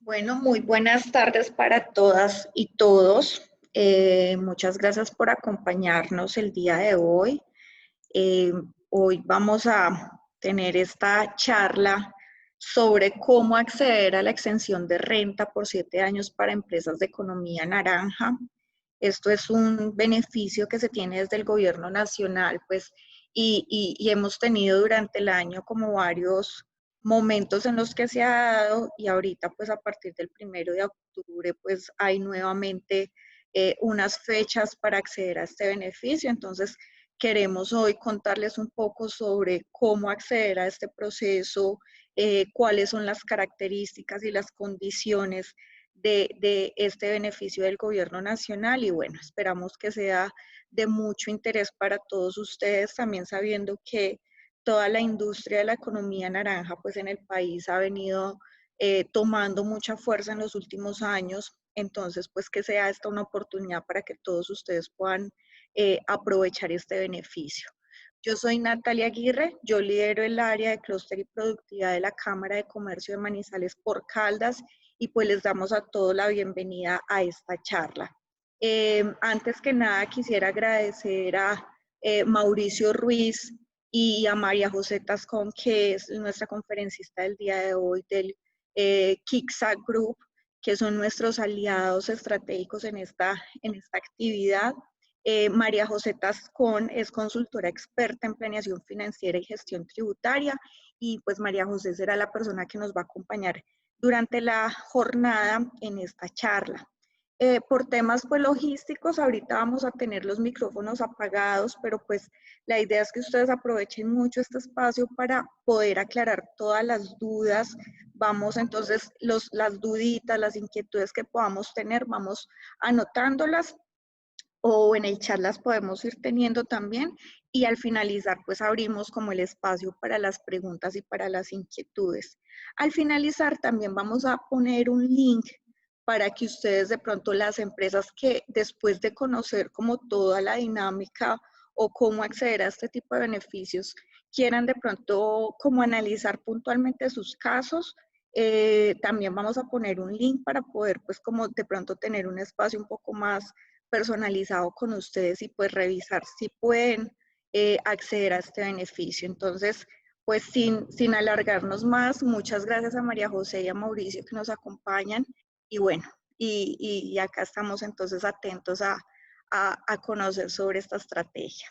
Bueno, muy buenas tardes para todas y todos. Muchas gracias por acompañarnos el día de hoy. Eh, Hoy vamos a tener esta charla sobre cómo acceder a la exención de renta por 7 años para empresas de economía naranja. Esto es un beneficio que se tiene desde el gobierno nacional, pues, y hemos tenido durante el año como varios momentos en los que se ha dado y ahorita, pues, a partir del 1 de octubre, pues, hay nuevamente unas fechas para acceder a este beneficio. Entonces, queremos hoy contarles un poco sobre cómo acceder a este proceso, cuáles son las características y las condiciones de este beneficio del gobierno nacional y bueno, esperamos que sea de mucho interés para todos ustedes, también sabiendo que toda la industria de la economía naranja pues en el país ha venido tomando mucha fuerza en los últimos años, entonces pues que sea esta una oportunidad para que todos ustedes puedan aprovechar este beneficio. Yo soy Natalia Aguirre, yo lidero el área de clúster y productividad de la Cámara de Comercio de Manizales por Caldas y pues les damos a todos la bienvenida a esta charla. Antes que nada quisiera agradecer a Mauricio Ruiz y a María José Tascón, que es nuestra conferencista del día de hoy del KICSA Group, que son nuestros aliados estratégicos en esta actividad. María José Tascón es consultora experta en planeación financiera y gestión tributaria y pues María José será la persona que nos va a acompañar durante la jornada en esta charla. Por temas pues logísticos, ahorita vamos a tener los micrófonos apagados, pero pues la idea es que ustedes aprovechen mucho este espacio para poder aclarar todas las dudas. Vamos entonces, las duditas, las inquietudes que podamos tener, vamos anotándolas o en el chat las podemos ir teniendo también y al finalizar pues abrimos como el espacio para las preguntas y para las inquietudes. Al finalizar también vamos a poner un link para que ustedes de pronto las empresas que después de conocer como toda la dinámica o cómo acceder a este tipo de beneficios quieran de pronto como analizar puntualmente sus casos, también vamos a poner un link para poder pues como de pronto tener un espacio un poco más personalizado con ustedes y pues revisar si pueden acceder a este beneficio. Entonces, pues sin alargarnos más, muchas gracias a María José y a Mauricio que nos acompañan y bueno, y acá estamos entonces atentos a conocer sobre esta estrategia.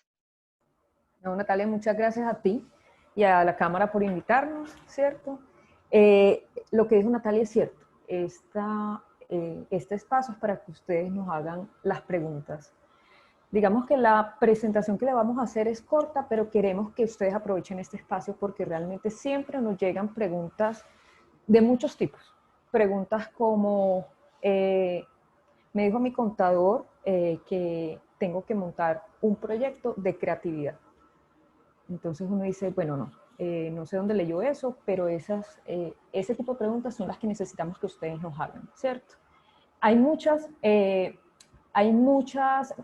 No, Natalia, muchas gracias a ti y a la Cámara por invitarnos, ¿cierto? Lo que dijo Natalia es cierto. Este espacio es para que ustedes nos hagan las preguntas. Digamos que la presentación que le vamos a hacer es corta, pero queremos que ustedes aprovechen este espacio porque realmente siempre nos llegan preguntas de muchos tipos. Preguntas como, me dijo mi contador que tengo que montar un proyecto de creatividad. Entonces uno dice, bueno, no sé dónde leyó eso, pero ese tipo de preguntas son las que necesitamos que ustedes nos hagan, ¿cierto? Hay muchas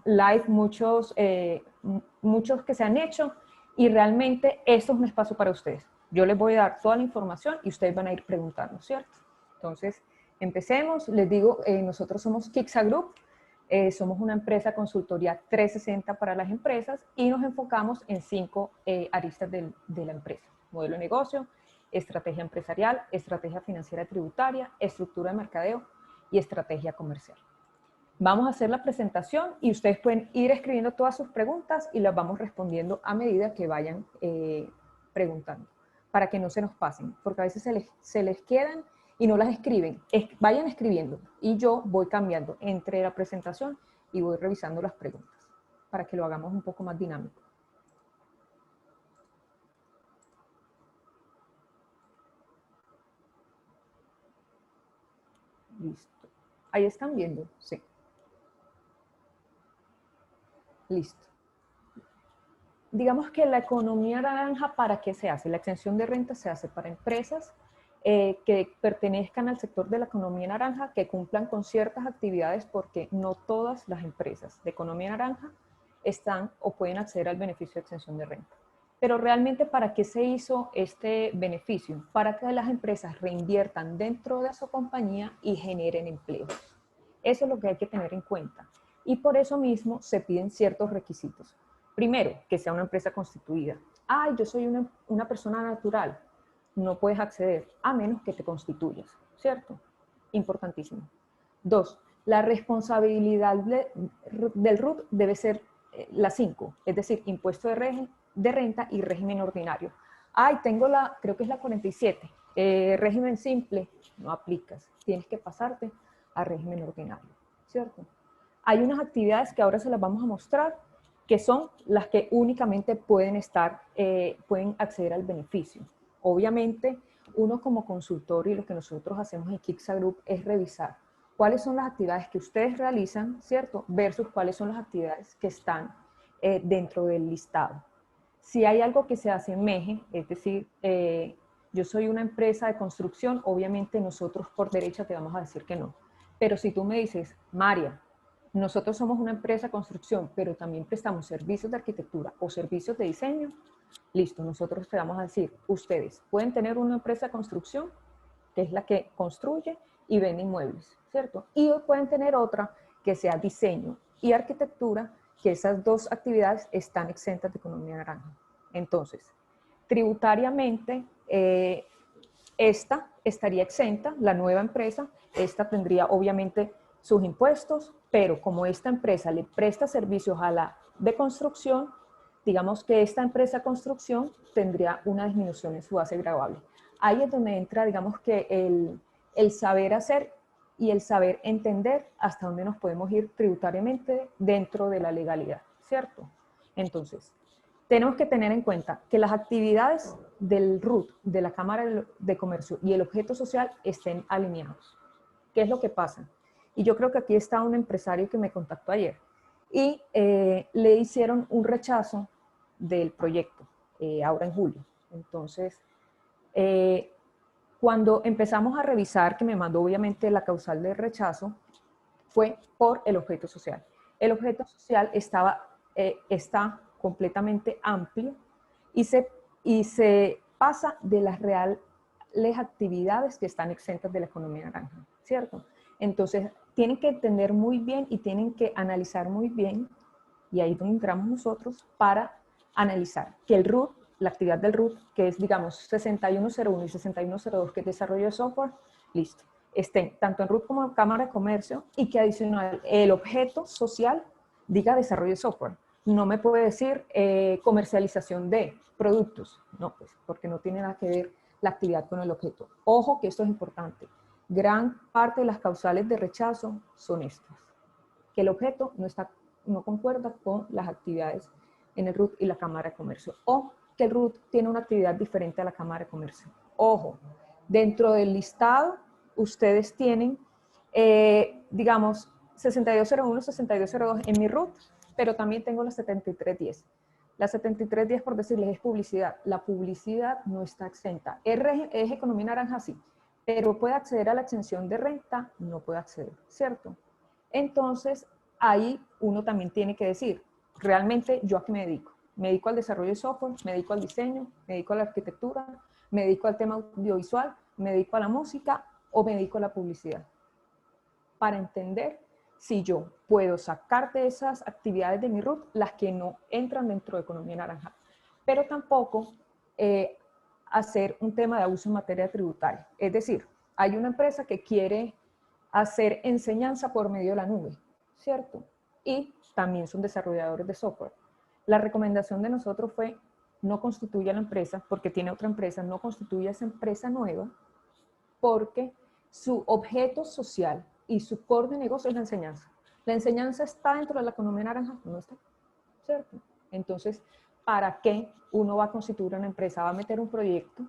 live, muchos que se han hecho y realmente esto es un espacio para ustedes. Yo les voy a dar toda la información y ustedes van a ir preguntando, ¿cierto? Entonces, empecemos. Les digo, nosotros somos KICSA Group, somos una empresa consultoría 360 para las empresas y nos enfocamos en 5 aristas de la empresa. Modelo de negocio, estrategia empresarial, estrategia financiera tributaria, estructura de mercadeo y estrategia comercial. Vamos a hacer la presentación y ustedes pueden ir escribiendo todas sus preguntas y las vamos respondiendo a medida que vayan preguntando, para que no se nos pasen, porque a veces se les quedan y no las escriben. Vayan escribiendo y yo voy cambiando entre la presentación y voy revisando las preguntas, para que lo hagamos un poco más dinámico. Listo. ¿Ahí están viendo? Sí. Listo. Digamos que la economía naranja, ¿para qué se hace? La exención de renta se hace para empresas que pertenezcan al sector de la economía naranja, que cumplan con ciertas actividades, porque no todas las empresas de economía naranja están o pueden acceder al beneficio de exención de renta. Pero realmente, ¿para qué se hizo este beneficio? Para que las empresas reinviertan dentro de su compañía y generen empleos. Eso es lo que hay que tener en cuenta. Y por eso mismo se piden ciertos requisitos. Primero, que sea una empresa constituida. Ay, yo soy una persona natural. No puedes acceder a menos que te constituyas, ¿cierto? Importantísimo. Dos, la responsabilidad del RUT debe ser la 5, es decir, impuesto de renta y régimen ordinario. Ay, tengo creo que es la 47, régimen simple, no aplicas, tienes que pasarte a régimen ordinario, ¿cierto? Hay unas actividades que ahora se las vamos a mostrar, que son las que únicamente pueden acceder al beneficio. Obviamente, uno como consultor y lo que nosotros hacemos en Kixa Group es revisar cuáles son las actividades que ustedes realizan, ¿cierto? Versus cuáles son las actividades que están dentro del listado. Si hay algo que se asemeje, es decir, yo soy una empresa de construcción, obviamente nosotros por derecha te vamos a decir que no. Pero si tú me dices, María, nosotros somos una empresa de construcción, pero también prestamos servicios de arquitectura o servicios de diseño, listo, nosotros te vamos a decir, ustedes pueden tener una empresa de construcción, que es la que construye y vende inmuebles, ¿cierto? Y pueden tener otra que sea diseño y arquitectura, que esas dos actividades están exentas de economía naranja. Entonces, tributariamente, esta estaría exenta, la nueva empresa, esta tendría obviamente sus impuestos, pero como esta empresa le presta servicios a la de construcción, digamos que esta empresa de construcción tendría una disminución en su base gravable. Ahí es donde entra, digamos que el saber hacer y el saber entender hasta dónde nos podemos ir tributariamente dentro de la legalidad, ¿cierto? Entonces, tenemos que tener en cuenta que las actividades del RUT, de la Cámara de Comercio y el objeto social estén alineados. ¿Qué es lo que pasa? Y yo creo que aquí está un empresario que me contactó ayer y le hicieron un rechazo del proyecto ahora en julio. Entonces, cuando empezamos a revisar, que me mandó obviamente la causal de rechazo, fue por el objeto social. El objeto social está completamente amplio y se pasa de las reales actividades que están exentas de la economía naranja, ¿cierto? Entonces, tienen que entender muy bien y tienen que analizar muy bien, y ahí es donde entramos nosotros, para analizar que el RUT, la actividad del RUT, que es, digamos, 6101 y 6102, que es desarrollo de software, listo, estén tanto en RUT como en Cámara de Comercio, y que adicional el objeto social diga desarrollo de software. No me puede decir comercialización de productos, no, pues, porque no tiene nada que ver la actividad con el objeto. Ojo que esto es importante. Gran parte de las causales de rechazo son estas, que el objeto no concuerda con las actividades en el RUT y la Cámara de Comercio, o que el RUT tiene una actividad diferente a la Cámara de Comercio. Ojo, dentro del listado ustedes tienen, digamos, 6201, 6202 en mi RUT, pero también tengo la 7310. La 7310, por decirles, es publicidad. La publicidad no está exenta. Es economía naranja, sí, pero puede acceder a la exención de renta, no puede acceder, ¿cierto? Entonces, ahí uno también tiene que decir, realmente, ¿yo a qué me dedico? Me dedico al desarrollo de software, me dedico al diseño, me dedico a la arquitectura, me dedico al tema audiovisual, me dedico a la música o me dedico a la publicidad. Para entender si yo puedo sacar de esas actividades de mi RUT las que no entran dentro de economía naranja, pero tampoco hacer un tema de abuso en materia tributaria. Es decir, hay una empresa que quiere hacer enseñanza por medio de la nube, ¿cierto? Y también son desarrolladores de software. La recomendación de nosotros fue no constituya la empresa porque tiene otra empresa, no constituya esa empresa nueva porque su objeto social y su core de negocio es la enseñanza. ¿La enseñanza está dentro de la economía naranja? No está, ¿cierto? Entonces, ¿para qué uno va a constituir una empresa? Va a meter un proyecto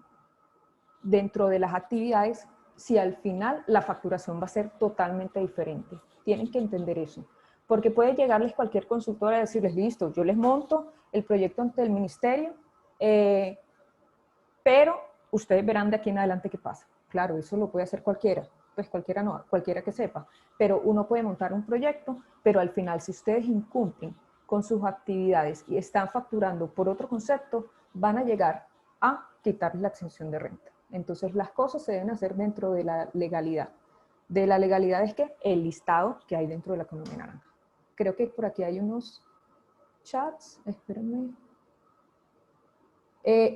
dentro de las actividades si al final la facturación va a ser totalmente diferente. Tienen que entender eso. Porque puede llegarles cualquier consultora y decirles, listo, yo les monto el proyecto ante el ministerio, pero ustedes verán de aquí en adelante qué pasa. Claro, eso lo puede hacer cualquiera, pues cualquiera no, cualquiera que sepa, pero uno puede montar un proyecto, pero al final si ustedes incumplen con sus actividades y están facturando por otro concepto, van a llegar a quitarles la exención de renta. Entonces las cosas se deben hacer dentro de la legalidad. De la legalidad es que el listado que hay dentro de la economía naranja. Creo que por aquí hay unos chats, espérenme.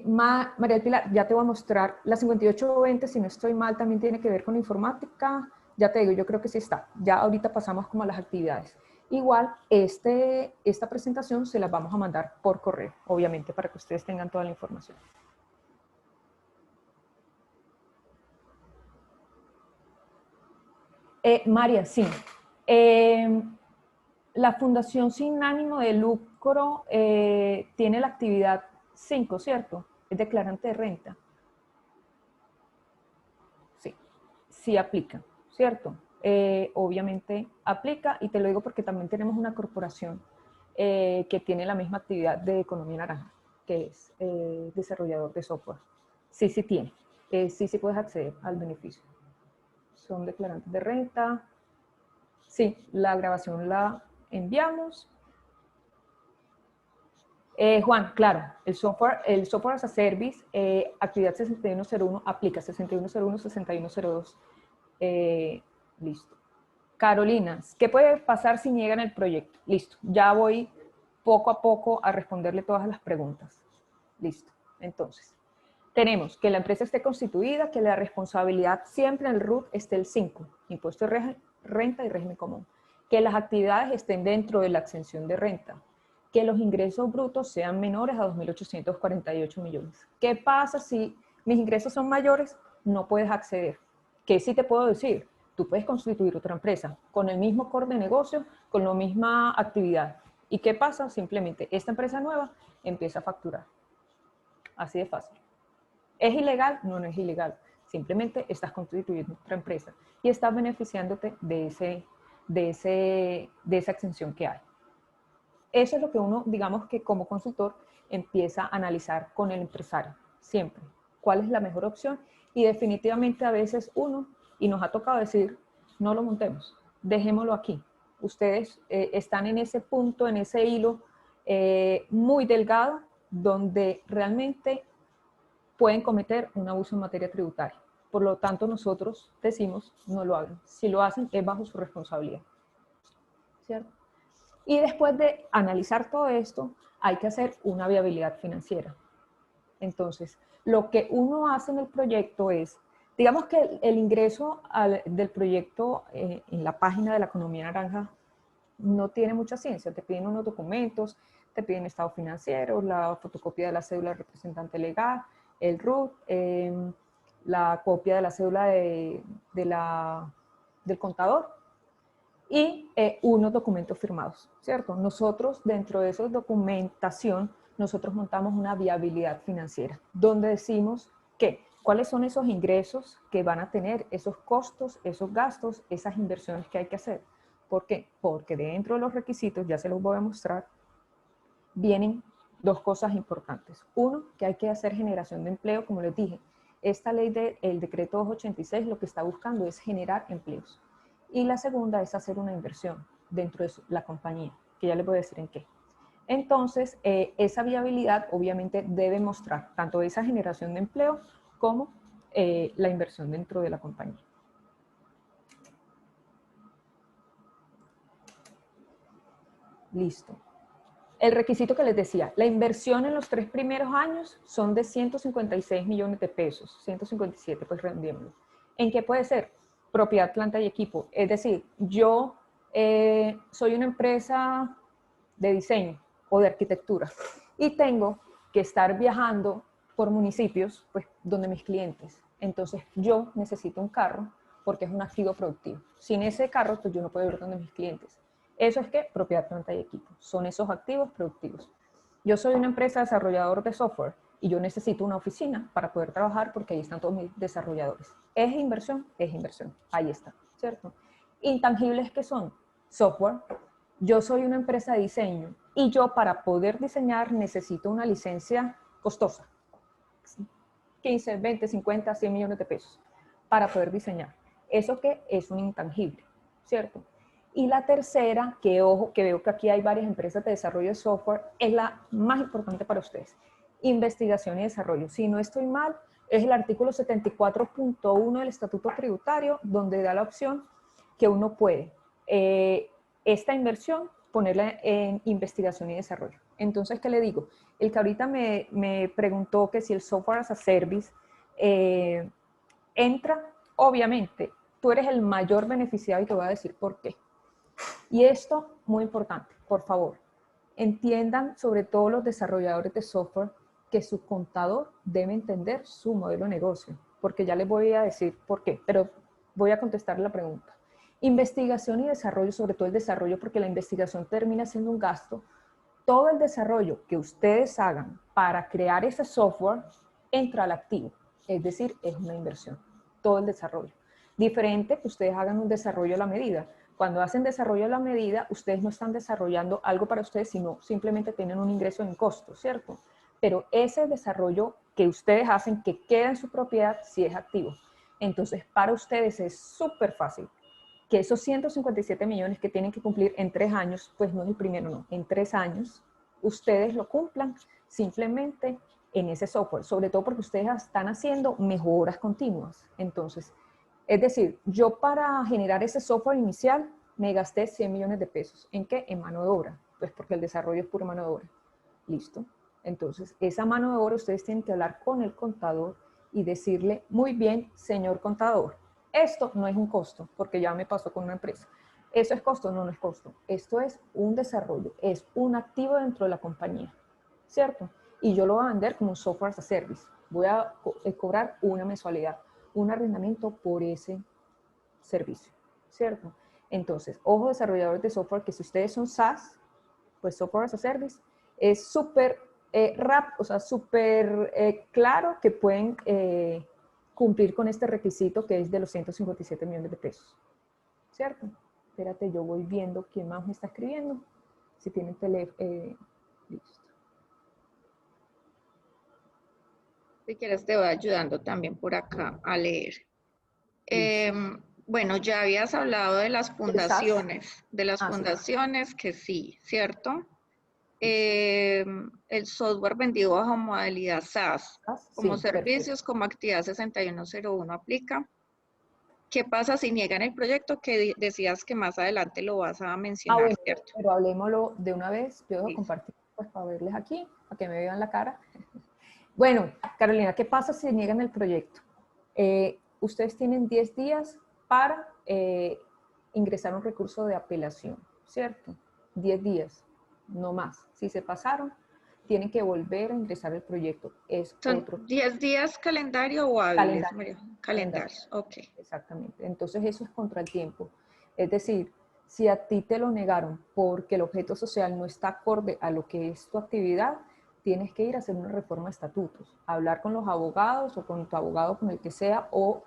María del Pilar, ya te voy a mostrar. La 5820, si no estoy mal, también tiene que ver con informática. Ya te digo, yo creo que sí está. Ya ahorita pasamos como a las actividades. Igual, esta presentación se la vamos a mandar por correo, obviamente, para que ustedes tengan toda la información. María, sí. La Fundación Sin Ánimo de Lucro tiene la actividad 5, ¿cierto? Es declarante de renta. Sí, sí aplica, ¿cierto? Obviamente aplica, y te lo digo porque también tenemos una corporación que tiene la misma actividad de economía naranja, que es desarrollador de software. Sí, sí tiene. Sí, sí puedes acceder al beneficio. Son declarantes de renta. Sí, la grabación la enviamos. Juan, claro, el software as a service, actividad 6101 aplica, 6101, 6102. Listo. Carolina, ¿qué puede pasar si niegan el proyecto? Listo, ya voy poco a poco a responderle todas las preguntas. Listo, entonces, tenemos que la empresa esté constituida, que la responsabilidad siempre en el RUT esté el 5, impuesto de renta y régimen común, que las actividades estén dentro de la exención de renta, que los ingresos brutos sean menores a 2.848 millones. ¿Qué pasa si mis ingresos son mayores? No puedes acceder. ¿Qué sí te puedo decir? Tú puedes constituir otra empresa con el mismo core de negocio, con la misma actividad. ¿Y qué pasa? Simplemente esta empresa nueva empieza a facturar. Así de fácil. ¿Es ilegal? No, no es ilegal. Simplemente estás constituyendo otra empresa y estás beneficiándote de esa exención que hay. Eso es lo que uno, digamos que como consultor, empieza a analizar con el empresario, siempre. ¿Cuál es la mejor opción? Y definitivamente a veces uno, y nos ha tocado decir, no lo montemos, dejémoslo aquí. Ustedes están en ese punto, en ese hilo muy delgado, donde realmente pueden cometer un abuso en materia tributaria. Por lo tanto, nosotros decimos, no lo hagan. Si lo hacen, es bajo su responsabilidad. ¿Cierto? Y después de analizar todo esto, hay que hacer una viabilidad financiera. Entonces, lo que uno hace en el proyecto es, digamos que el ingreso del proyecto en la página de la economía naranja no tiene mucha ciencia. Te piden unos documentos, te piden estado financiero, la fotocopia de la cédula del representante legal, el RUT, la copia de la cédula del contador, y unos documentos firmados, ¿cierto? Nosotros, dentro de esa documentación, nosotros montamos una viabilidad financiera, donde decimos que cuáles son esos ingresos que van a tener, esos costos, esos gastos, esas inversiones que hay que hacer. ¿Por qué? Porque dentro de los requisitos, ya se los voy a mostrar, vienen dos cosas importantes. Uno, que hay que hacer generación de empleo, como les dije. Esta ley del decreto 286 lo que está buscando es generar empleos. Y la segunda es hacer una inversión dentro de la compañía, que ya les voy a decir en qué. Entonces, esa viabilidad obviamente debe mostrar tanto esa generación de empleo como la inversión dentro de la compañía. Listo. El requisito que les decía, la inversión en los 3 primeros años son de 156 millones de pesos, 157, pues redondeémoslo. ¿En qué puede ser? Propiedad, planta y equipo. Es decir, yo soy una empresa de diseño o de arquitectura y tengo que estar viajando por municipios, pues, donde mis clientes. Entonces, yo necesito un carro porque es un activo productivo. Sin ese carro, pues yo no puedo ir donde mis clientes. Eso es que propiedad, planta y equipo. Son esos activos productivos. Yo soy una empresa desarrollador de software y yo necesito una oficina para poder trabajar porque ahí están todos mis desarrolladores. ¿Es inversión? Es inversión. Ahí está, ¿cierto? Intangibles que son software. Yo soy una empresa de diseño y yo para poder diseñar necesito una licencia costosa. 15, 20, 50, 100 millones de pesos para poder diseñar. Eso que es un intangible, ¿cierto? Y la tercera, que ojo, que veo que aquí hay varias empresas de desarrollo de software, es la más importante para ustedes. investigación y desarrollo. Si no estoy mal, es el artículo 74.1 del Estatuto Tributario, donde da la opción que uno puede esta inversión ponerla en investigación y desarrollo. Entonces, ¿qué le digo? El que ahorita me preguntó que si el software as a service entra, obviamente, tú eres el mayor beneficiado y te voy a decir por qué. Y esto, muy importante, por favor, entiendan sobre todo los desarrolladores de software que su contador debe entender su modelo de negocio, porque ya les voy a decir por qué, pero voy a contestar la pregunta. Investigación y desarrollo, sobre todo el desarrollo, porque la investigación termina siendo un gasto. Todo el desarrollo que ustedes hagan para crear ese software entra al activo, es decir, es una inversión, todo el desarrollo. Diferente que ustedes hagan un desarrollo a la medida. Cuando hacen desarrollo a la medida, ustedes no están desarrollando algo para ustedes, sino simplemente tienen un ingreso en costo, ¿cierto? Pero ese desarrollo que ustedes hacen, que queda en su propiedad, sí es activo. Entonces, para ustedes es súper fácil que esos 157 millones que tienen que cumplir en 3 años, pues no es el primero, no, en 3 años, ustedes lo cumplan simplemente en ese software, sobre todo porque ustedes están haciendo mejoras continuas. Entonces, es decir, yo para generar ese software inicial me gasté 100 millones de pesos. ¿En qué? En mano de obra, pues porque el desarrollo es pura mano de obra. Listo. Entonces, esa mano de obra ustedes tienen que hablar con el contador y decirle, muy bien, señor contador, esto no es un costo, porque ya me pasó con una empresa. ¿Eso es costo? No, no es costo. Esto es un desarrollo, es un activo dentro de la compañía, ¿cierto? Y yo lo voy a vender como un software as a service. Voy a cobrar una mensualidad, un arrendamiento por ese servicio, ¿cierto? Entonces, ojo desarrolladores de software, que si ustedes son SaaS, pues software as a service, es súper o sea, súper claro que pueden cumplir con este requisito que es de los 157 millones de pesos, ¿cierto? Espérate, yo voy viendo quién más me está escribiendo, si tienen teléfono, listo. Si quieres te voy ayudando también por acá a leer. Listo. Bueno, ya habías hablado ¿El SaaS? de las Ah, sí. fundaciones que sí, ¿cierto? Listo. El software vendido bajo modalidad SaaS, ¿SaaS? como Sí, perfecto. servicios, como actividad 6101 aplica. ¿Qué pasa si niegan el proyecto que decías que más adelante lo vas a Ah, mencionar, bueno, ¿cierto? pero hablemoslo de una vez. Yo dejo Sí. compartir pues para verles aquí, para que me vean la cara. Bueno, Carolina, ¿qué pasa si niegan el proyecto? Ustedes tienen 10 días para ingresar un recurso de apelación, ¿cierto? 10 días, no más. Si se pasaron, tienen que volver a ingresar el proyecto. Es ¿Son otro 10 días calendario o hábiles, calendario. María? Calendario, Calendarios, ok. exactamente. Entonces eso es contra el tiempo. Es decir, si a ti te lo negaron porque el objeto social no está acorde a lo que es tu actividad, tienes que ir a hacer una reforma de estatutos, hablar con los abogados o con tu abogado, con el que sea, o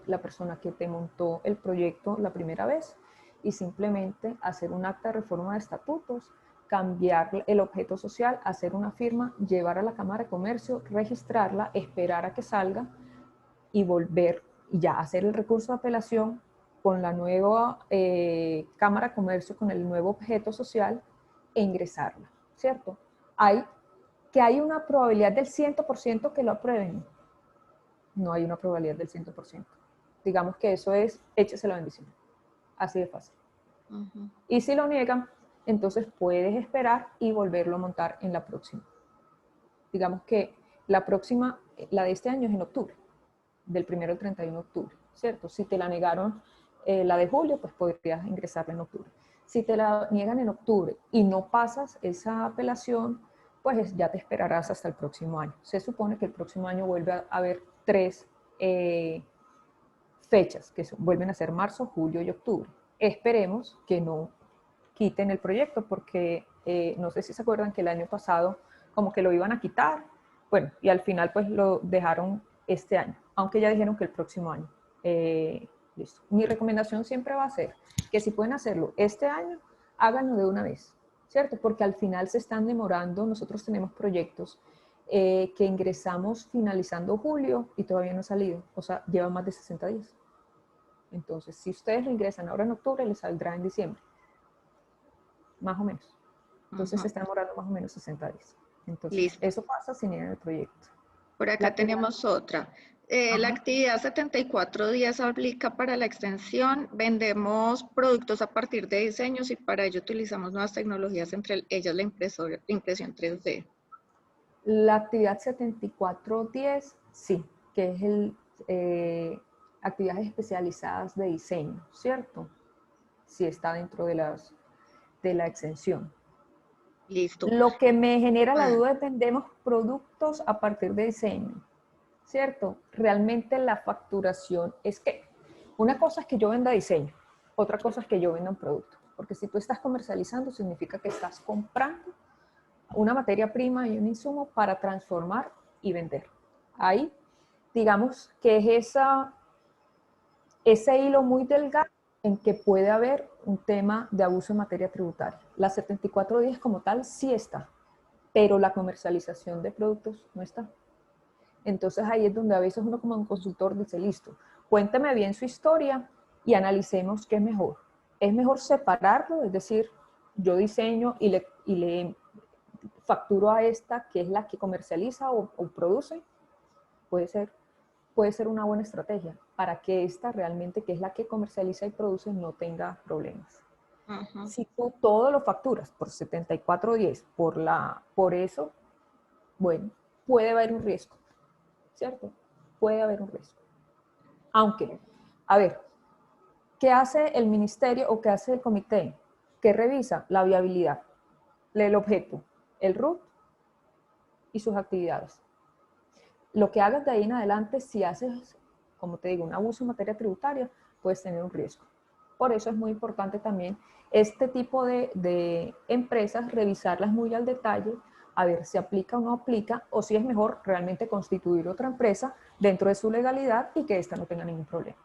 la persona que te montó el proyecto la primera vez, y simplemente hacer un acta de reforma de estatutos, cambiar el objeto social, hacer una firma, llevar a la Cámara de Comercio, registrarla, esperar a que salga y volver y ya hacer el recurso de apelación con la nueva Cámara de Comercio, con el nuevo objeto social e ingresarla, ¿cierto? Hay una probabilidad del 100% que lo aprueben. No hay una probabilidad del 100%. Digamos que eso es, échese la bendición. Así de fácil. Y si lo niegan, entonces puedes esperar y volverlo a montar en la próxima. Digamos que la próxima, la de este año es en octubre, del 1 al 31 de octubre, ¿cierto? Si te la negaron la de julio, pues podrías ingresarla en octubre. Si te la niegan en octubre y no pasas esa apelación, pues ya te esperarás hasta el próximo año. Se supone que el próximo año vuelve a haber 3 fechas, que vuelven a ser marzo, julio y octubre. Esperemos que no quiten el proyecto, porque no sé si se acuerdan que el año pasado como que lo iban a quitar, bueno, y al final pues lo dejaron este año, aunque ya dijeron que el próximo año. Listo. Mi recomendación siempre va a ser que si pueden hacerlo este año, háganlo de una vez, ¿cierto? Porque al final se están demorando. Nosotros tenemos proyectos que ingresamos finalizando julio y todavía no ha salido, o sea, lleva más de 60 días. Entonces, si ustedes lo ingresan ahora en octubre, les saldrá en diciembre, más o menos. Entonces se está demorando más o menos 60 días. Entonces, Listo. eso pasa sin ir en el proyecto. Por La acá actividad, tenemos otra. La ajá. actividad 74 días aplica para la extensión. Vendemos productos a partir de diseños y para ello utilizamos nuevas tecnologías, entre ellas la impresión 3D. La actividad 7410, sí, que es actividades especializadas de diseño, ¿cierto? Sí está dentro de la exención. Listo. Lo que me genera la Bueno, duda es vendemos productos a partir de diseño, ¿cierto? Realmente la facturación es que una cosa es que yo venda diseño, otra cosa es que yo venda un producto, porque si tú estás comercializando significa que estás comprando una materia prima y un insumo para transformar y vender. Ahí, digamos que es ese hilo muy delgado en que puede haber un tema de abuso en materia tributaria. La 74 días como tal sí está, pero la comercialización de productos no está. Entonces ahí es donde a veces uno como un consultor dice, listo, cuénteme bien su historia y analicemos qué es mejor. Es mejor separarlo, es decir, yo diseño y le facturo a esta que es la que comercializa o produce, puede ser una buena estrategia para que esta realmente, que es la que comercializa y produce, no tenga problemas. ajá. Si tú todo lo facturas por 74.10, por eso, bueno, puede haber un riesgo, ¿cierto? Puede haber un riesgo. Aunque, a ver, ¿qué hace el ministerio o qué hace el comité? Que revisa la viabilidad, el objeto, el RUT y sus actividades. Lo que hagas de ahí en adelante, si haces, como te digo, un abuso en materia tributaria, puedes tener un riesgo. Por eso es muy importante también este tipo de empresas, revisarlas muy al detalle, a ver si aplica o no aplica, o si es mejor realmente constituir otra empresa dentro de su legalidad y que ésta no tenga ningún problema.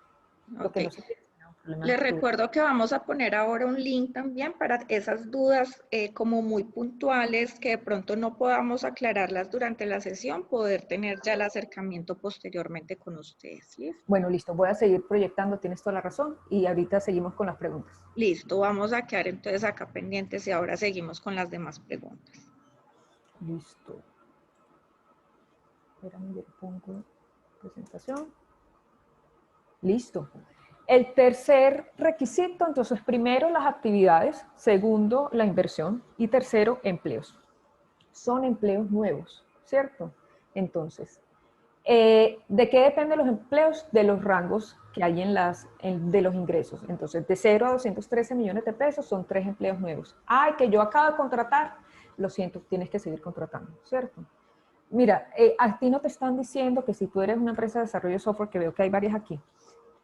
Lo Ok. que no se quiere es tener un problema Les tributario. recuerdo que vamos a poner ahora un link también para esas dudas como muy puntuales que de pronto no podamos aclararlas durante la sesión, poder tener ya el acercamiento posteriormente con ustedes. ¿Listo? Bueno, listo, voy a seguir proyectando, tienes toda la razón, y ahorita seguimos con las preguntas. Listo, vamos a quedar entonces acá pendientes y ahora seguimos con las demás preguntas. Listo. Espérame, yo pongo presentación. Listo. El tercer requisito, entonces, primero las actividades, segundo la inversión y tercero empleos. Son empleos nuevos, ¿cierto? Entonces, ¿de qué dependen los empleos? De los rangos que hay de los ingresos. Entonces, de 0 a 213 millones de pesos son 3 empleos nuevos. Ay, que yo acabo de contratar, lo siento, tienes que seguir contratando, ¿cierto? Mira, a ti no te están diciendo que si tú eres una empresa de desarrollo de software, que veo que hay varias aquí,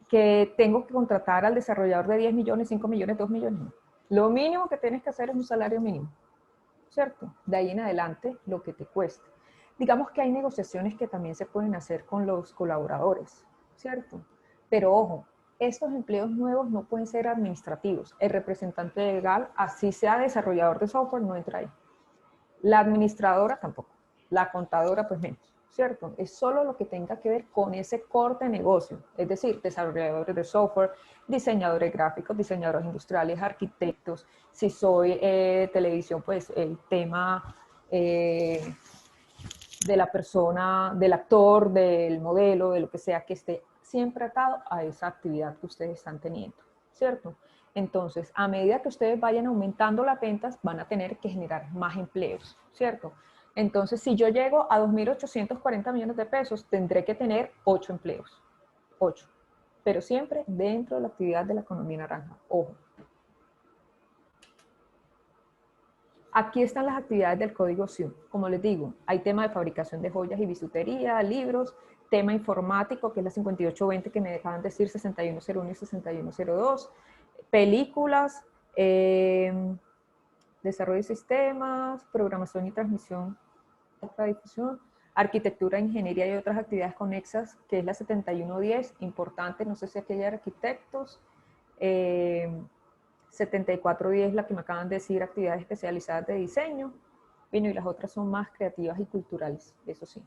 que tengo que contratar al desarrollador de 10 millones, 5 millones, 2 millones. No. Lo mínimo que tienes que hacer es un salario mínimo, ¿cierto? De ahí en adelante, lo que te cueste. Digamos que hay negociaciones que también se pueden hacer con los colaboradores, ¿cierto? Pero ojo, estos empleos nuevos no pueden ser administrativos. El representante legal, así sea desarrollador de software, no entra ahí. La administradora tampoco. La contadora, pues menos, ¿cierto? Es solo lo que tenga que ver con ese corte de negocio, es decir, desarrolladores de software, diseñadores gráficos, diseñadores industriales, arquitectos. Si soy televisión, pues el tema eh, de la persona, del actor, del modelo, de lo que sea, que esté siempre atado a esa actividad que ustedes están teniendo, ¿cierto? Entonces, a medida que ustedes vayan aumentando las ventas, van a tener que generar más empleos, ¿cierto? Entonces, si yo llego a 2.840 millones de pesos, tendré que tener 8 empleos, 8, pero siempre dentro de la actividad de la economía naranja, ojo. Aquí están las actividades del código SIU. Como les digo, hay tema de fabricación de joyas y bisutería, libros, tema informático, que es la 5820 que me dejaban decir 6101 y 6102, películas, desarrollo de sistemas, programación y transmisión, alta difusión, arquitectura, ingeniería y otras actividades conexas, que es la 7110, importante, no sé si aquí hay arquitectos, 7410, la que me acaban de decir, actividades especializadas de diseño. Bueno, y las otras son más creativas y culturales, eso sí.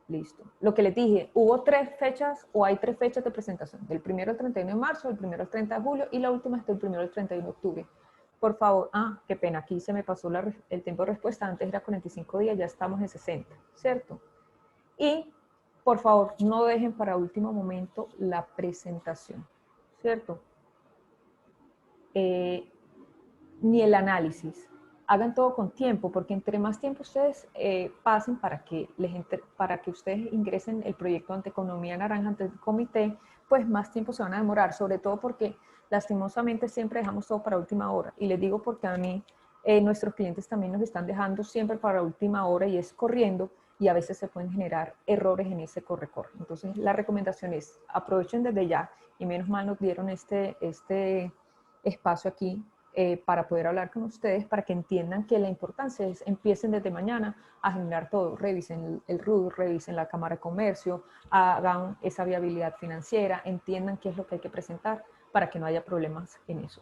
Listo. Lo que les dije, hubo 3 fechas o hay 3 fechas de presentación. Del 1 al 31 de marzo, el 1 al 30 de julio y la última hasta el 1 al 31 de octubre. por favor, qué pena, aquí se me pasó el tiempo de respuesta, antes era 45 días, ya estamos en 60, ¿cierto? Y, por favor, no dejen para último momento la presentación, ¿cierto? Ni el análisis. Hagan todo con tiempo, porque entre más tiempo ustedes pasen para que ustedes ingresen el proyecto ante Economía Naranja, ante el comité, pues más tiempo se van a demorar, sobre todo porque lastimosamente siempre dejamos todo para última hora. Y les digo porque a mí nuestros clientes también nos están dejando siempre para última hora y es corriendo, y a veces se pueden generar errores en ese corre-corre. Entonces la recomendación es aprovechen desde ya, y menos mal nos dieron este espacio aquí para poder hablar con ustedes, para que entiendan que la importancia es empiecen desde mañana a generar todo, revisen el RUD, revisen la Cámara de Comercio, hagan esa viabilidad financiera, entiendan qué es lo que hay que presentar para que no haya problemas en eso,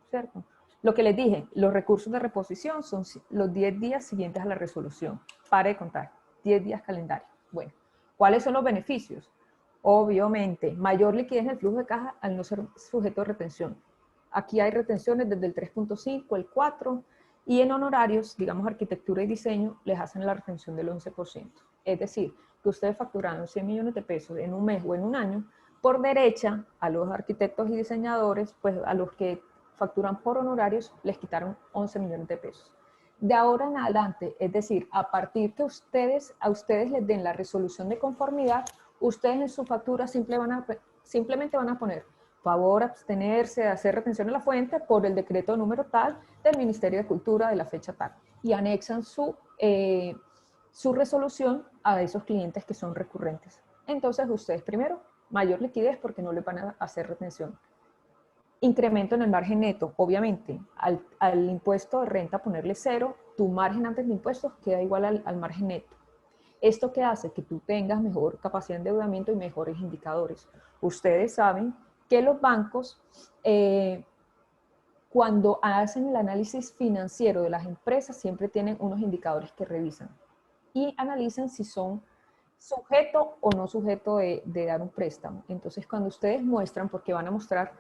¿cierto? Lo que les dije, los recursos de reposición son los 10 días siguientes a la resolución. Pare de contar, 10 días calendario. Bueno, ¿cuáles son los beneficios? Obviamente, mayor liquidez en el flujo de caja al no ser sujeto de retención. Aquí hay retenciones desde el 3.5, el 4, y en honorarios, digamos arquitectura y diseño, les hacen la retención del 11%. Es decir, que ustedes facturaron 100 millones de pesos en un mes o en un año, por derecha, a los arquitectos y diseñadores, pues a los que facturan por honorarios, les quitaron 11 millones de pesos. De ahora en adelante, es decir, a partir que a ustedes les den la resolución de conformidad, ustedes en su factura simplemente van a poner favor abstenerse de hacer retención a la fuente por el decreto número tal del Ministerio de Cultura de la fecha tal, y anexan su resolución a esos clientes que son recurrentes. Entonces ustedes primero, mayor liquidez porque no le van a hacer retención. Incremento en el margen neto, obviamente, al impuesto de renta ponerle 0, tu margen antes de impuestos queda igual al margen neto. ¿Esto qué hace? Que tú tengas mejor capacidad de endeudamiento y mejores indicadores. Ustedes saben que los bancos, cuando hacen el análisis financiero de las empresas, siempre tienen unos indicadores que revisan y analizan si son sujeto o no sujeto de dar un préstamo. Entonces, cuando ustedes muestran, porque van a mostrar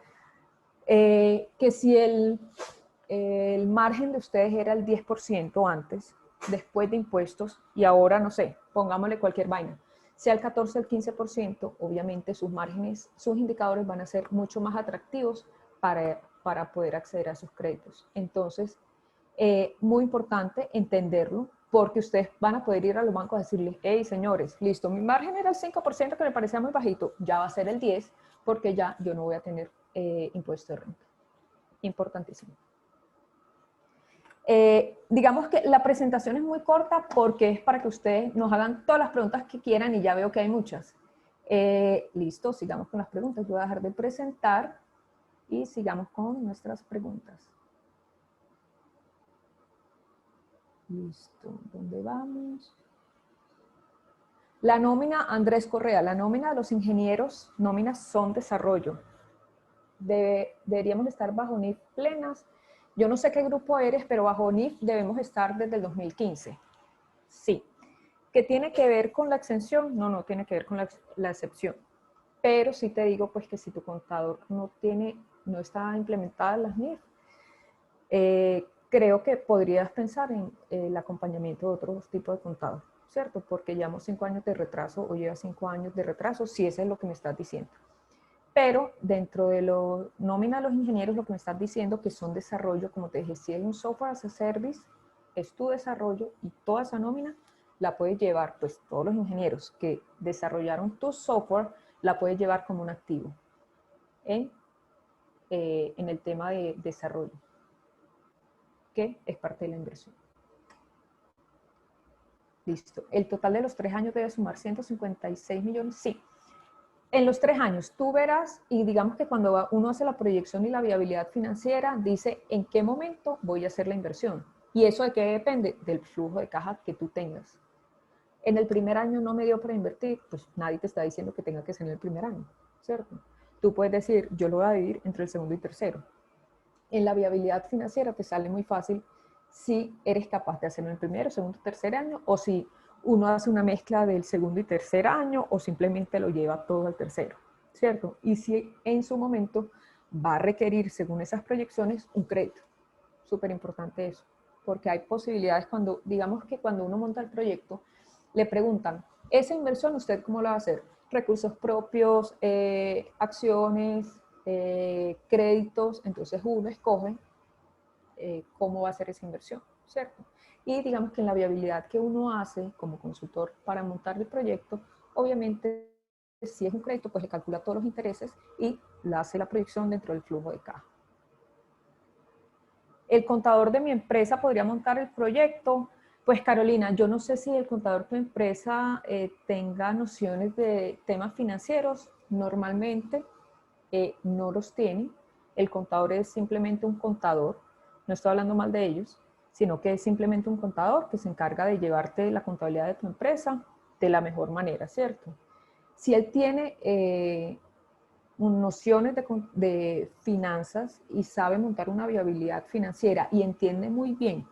que si el margen de ustedes era el 10% antes, después de impuestos, y ahora, no sé, pongámosle cualquier vaina, sea el 14 o el 15%, obviamente sus márgenes, sus indicadores van a ser mucho más atractivos para poder acceder a esos créditos. Entonces, muy importante entenderlo, porque ustedes van a poder ir a los bancos a decirles, hey, señores, listo, mi margen era el 5% que me parecía muy bajito, ya va a ser el 10%, porque ya yo no voy a tener impuesto de renta. Importantísimo. Digamos que la presentación es muy corta porque es para que ustedes nos hagan todas las preguntas que quieran y ya veo que hay muchas. Listo, sigamos con las preguntas. Yo voy a dejar de presentar y sigamos con nuestras preguntas. Listo, ¿dónde vamos? La nómina, Andrés Correa, la nómina de los ingenieros, nóminas son desarrollo. Deberíamos estar bajo NIF plenas. Yo no sé qué grupo eres, pero bajo NIF debemos estar desde el 2015. Sí. ¿Qué tiene que ver con la exención? No, no tiene que ver con la excepción. Pero sí te digo pues que si tu contador no está implementada las NIF, creo que podrías pensar en el acompañamiento de otros tipos de contador, ¿cierto? Porque llevamos 5 años de retraso o llevas 5 años de retraso, si eso es lo que me estás diciendo. Pero dentro de lo nómina de los ingenieros, lo que me estás diciendo que son desarrollo, como te dije, si es un software as a service, es tu desarrollo y toda esa nómina la puedes llevar, pues todos los ingenieros que desarrollaron tu software, la puedes llevar como un activo en el tema de desarrollo, que es parte de la inversión. Listo. El total de los 3 años debe sumar 156 millones. Sí. En los 3 años, tú verás, y digamos que cuando uno hace la proyección y la viabilidad financiera, dice en qué momento voy a hacer la inversión. ¿Y eso de qué depende? Del flujo de caja que tú tengas. En el primer año no me dio para invertir, pues nadie te está diciendo que tenga que ser en el primer año, ¿cierto? Tú puedes decir, yo lo voy a dividir entre el segundo y tercero. En la viabilidad financiera te sale muy fácil si eres capaz de hacerlo en el primero, segundo, tercer año, o si uno hace una mezcla del segundo y tercer año, o simplemente lo lleva todo al tercero, ¿cierto? Y si en su momento va a requerir, según esas proyecciones, un crédito. súper importante eso, porque hay posibilidades cuando, digamos que cuando uno monta el proyecto, le preguntan, ¿esa inversión usted cómo la va a hacer? Recursos propios, acciones, créditos, entonces uno escoge cómo va a ser esa inversión, ¿cierto? Y digamos que en la viabilidad que uno hace como consultor para montar el proyecto, obviamente si es un crédito, pues le calcula todos los intereses y le hace la proyección dentro del flujo de caja. El contador de mi empresa podría montar el proyecto. Pues Carolina, yo no sé si el contador de tu empresa tenga nociones de temas financieros. Normalmente no los tiene. El contador es simplemente un contador. No estoy hablando mal de ellos, sino que es simplemente un contador que se encarga de llevarte la contabilidad de tu empresa de la mejor manera, ¿cierto? Si él tiene nociones de finanzas y sabe montar una viabilidad financiera y entiende muy bien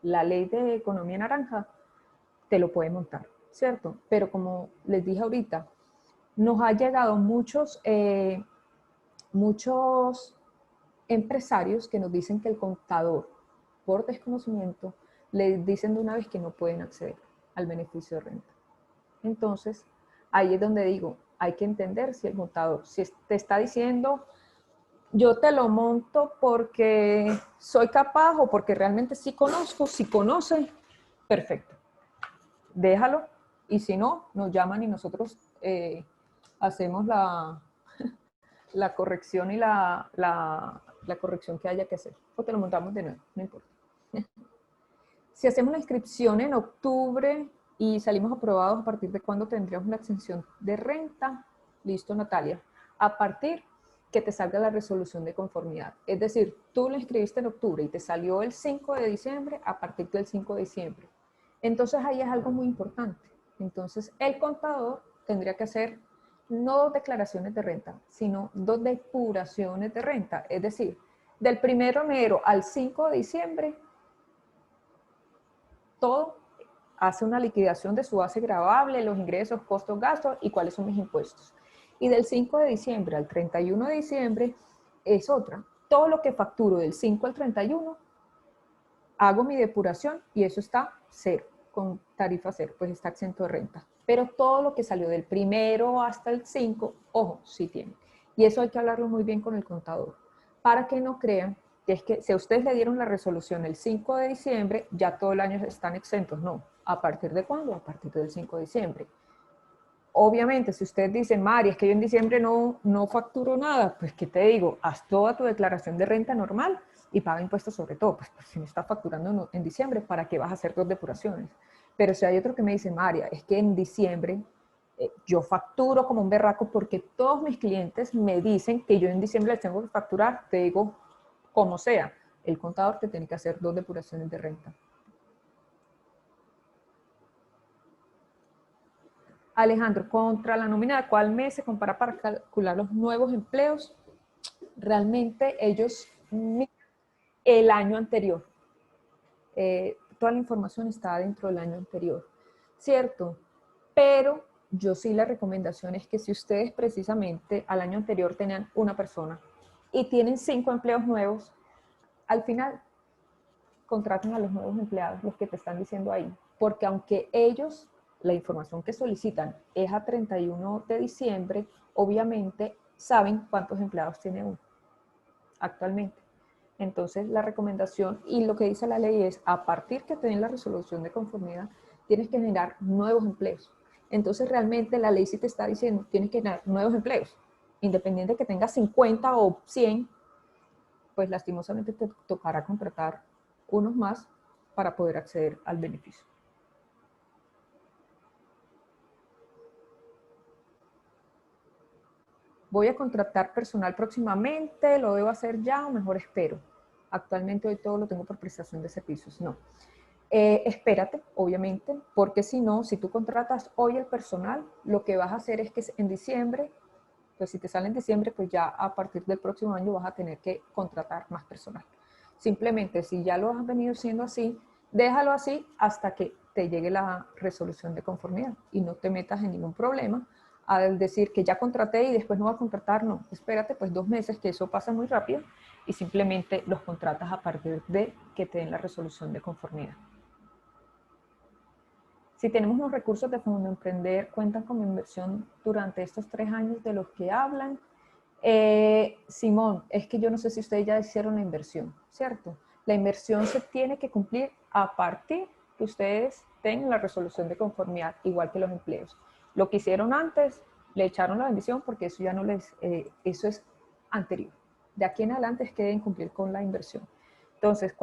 la ley de economía naranja, te lo puede montar, ¿cierto? Pero como les dije ahorita, nos ha llegado muchos empresarios que nos dicen que el contador, por desconocimiento, les dicen de una vez que no pueden acceder al beneficio de renta. Entonces, ahí es donde digo, hay que entender si el contador, si te está diciendo, yo te lo monto porque soy capaz o porque realmente sí conozco, si conoce, perfecto, déjalo. Y si no, nos llaman y nosotros hacemos la corrección y la corrección que haya que hacer. O te lo montamos de nuevo, no importa. Si hacemos la inscripción en octubre y salimos aprobados, ¿a partir de cuándo tendríamos la exención de renta? Listo, Natalia. A partir que te salga la resolución de conformidad. Es decir, tú la inscribiste en octubre y te salió el 5 de diciembre, a partir del 5 de diciembre. Entonces ahí es algo muy importante. Entonces el contador tendría que hacer no 2 declaraciones de renta, sino 2 depuraciones de renta. Es decir, del 1 de enero al 5 de diciembre, todo hace una liquidación de su base gravable, los ingresos, costos, gastos y cuáles son mis impuestos. Y del 5 de diciembre al 31 de diciembre es otra. Todo lo que facturo del 5 al 31, hago mi depuración y eso está cero, con tarifa cero, pues está exento de renta. Pero todo lo que salió del 1 hasta el 5, ojo, sí tiene. Y eso hay que hablarlo muy bien con el contador, para que no crean que es que si a ustedes le dieron la resolución el 5 de diciembre, ya todo el año están exentos. No. ¿A partir de cuándo? A partir del 5 de diciembre. Obviamente, si ustedes dicen, Mari, es que yo en diciembre no facturo nada, pues, ¿qué te digo? Haz toda tu declaración de renta normal y paga impuestos sobre todo. Pues si no estás facturando en diciembre, ¿para qué vas a hacer 2 depuraciones? Pero si hay otro que me dice, María, es que en diciembre yo facturo como un berraco porque todos mis clientes me dicen que yo en diciembre les tengo que facturar, te digo, como sea, el contador te tiene que hacer 2 depuraciones de renta. Alejandro, contra la nómina de cuál mes se compara para calcular los nuevos empleos, realmente ellos el año anterior. Toda la información está dentro del año anterior, ¿cierto? Pero yo sí la recomendación es que si ustedes precisamente al año anterior tenían una persona y tienen 5 empleos nuevos, al final contraten a los nuevos empleados, los que te están diciendo ahí, porque aunque ellos, la información que solicitan es a 31 de diciembre, obviamente saben cuántos empleados tiene uno actualmente. Entonces la recomendación y lo que dice la ley es, a partir que te den la resolución de conformidad, tienes que generar nuevos empleos. Entonces realmente la ley sí te está diciendo, tienes que generar nuevos empleos. Independiente de que tengas 50 o 100, pues lastimosamente te tocará contratar unos más para poder acceder al beneficio. Voy a contratar personal próximamente, lo debo hacer ya o mejor espero. Actualmente hoy todo lo tengo por prestación de servicios, no. Espérate, obviamente, porque si no, si tú contratas hoy el personal, lo que vas a hacer es que en diciembre, pues si te sale en diciembre, pues ya a partir del próximo año vas a tener que contratar más personal. Simplemente, si ya lo has venido siendo así, déjalo así hasta que te llegue la resolución de conformidad y no te metas en ningún problema al decir que ya contraté y después no va a contratar, no, espérate pues 2 meses, que eso pasa muy rápido, y simplemente los contratas a partir de que te den la resolución de conformidad. Si tenemos los recursos de Fondo Emprender, cuentan como inversión durante estos 3 años de los que hablan. Simón, es que yo no sé si ustedes ya hicieron la inversión, ¿cierto? La inversión se tiene que cumplir a partir que ustedes tengan la resolución de conformidad, igual que los empleos. Lo que hicieron antes, le echaron la bendición porque eso ya no les, eso es anterior. De aquí en adelante es que deben cumplir con la inversión. Entonces,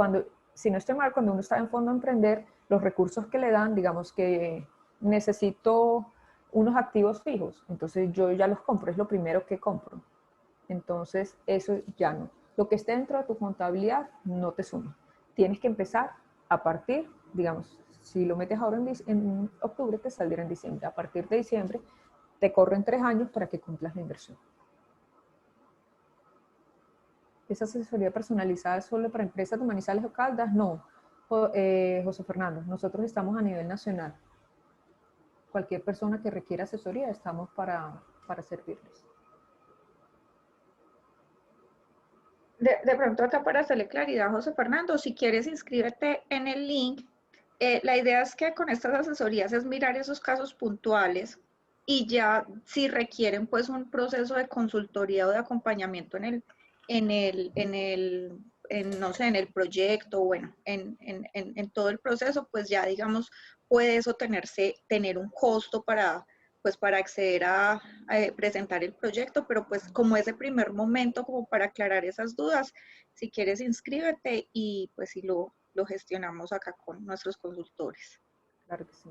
si no estoy mal, cuando uno está en Fondo Emprender, los recursos que le dan, digamos que necesito unos activos fijos, entonces yo ya los compro, es lo primero que compro. Entonces, eso ya no. Lo que esté dentro de tu contabilidad no te suma. Tienes que empezar a partir, digamos, si lo metes ahora en octubre, te saldrá en diciembre. A partir de diciembre, te corren 3 años para que cumplas la inversión. ¿Esa asesoría personalizada es solo para empresas de Manizales o Caldas? No, José Fernando, nosotros estamos a nivel nacional. Cualquier persona que requiera asesoría, estamos para servirles. De pronto acá para hacerle claridad, José Fernando, si quieres inscríbete en el link. La idea es que con estas asesorías es mirar esos casos puntuales y ya si requieren pues un proceso de consultoría o de acompañamiento no sé, en el proyecto, bueno, en todo el proceso, pues ya digamos puede eso tener un costo pues para acceder a presentar el proyecto, pero pues como ese primer momento, como para aclarar esas dudas, si quieres inscríbete y pues si lo gestionamos acá con nuestros consultores. Claro que sí.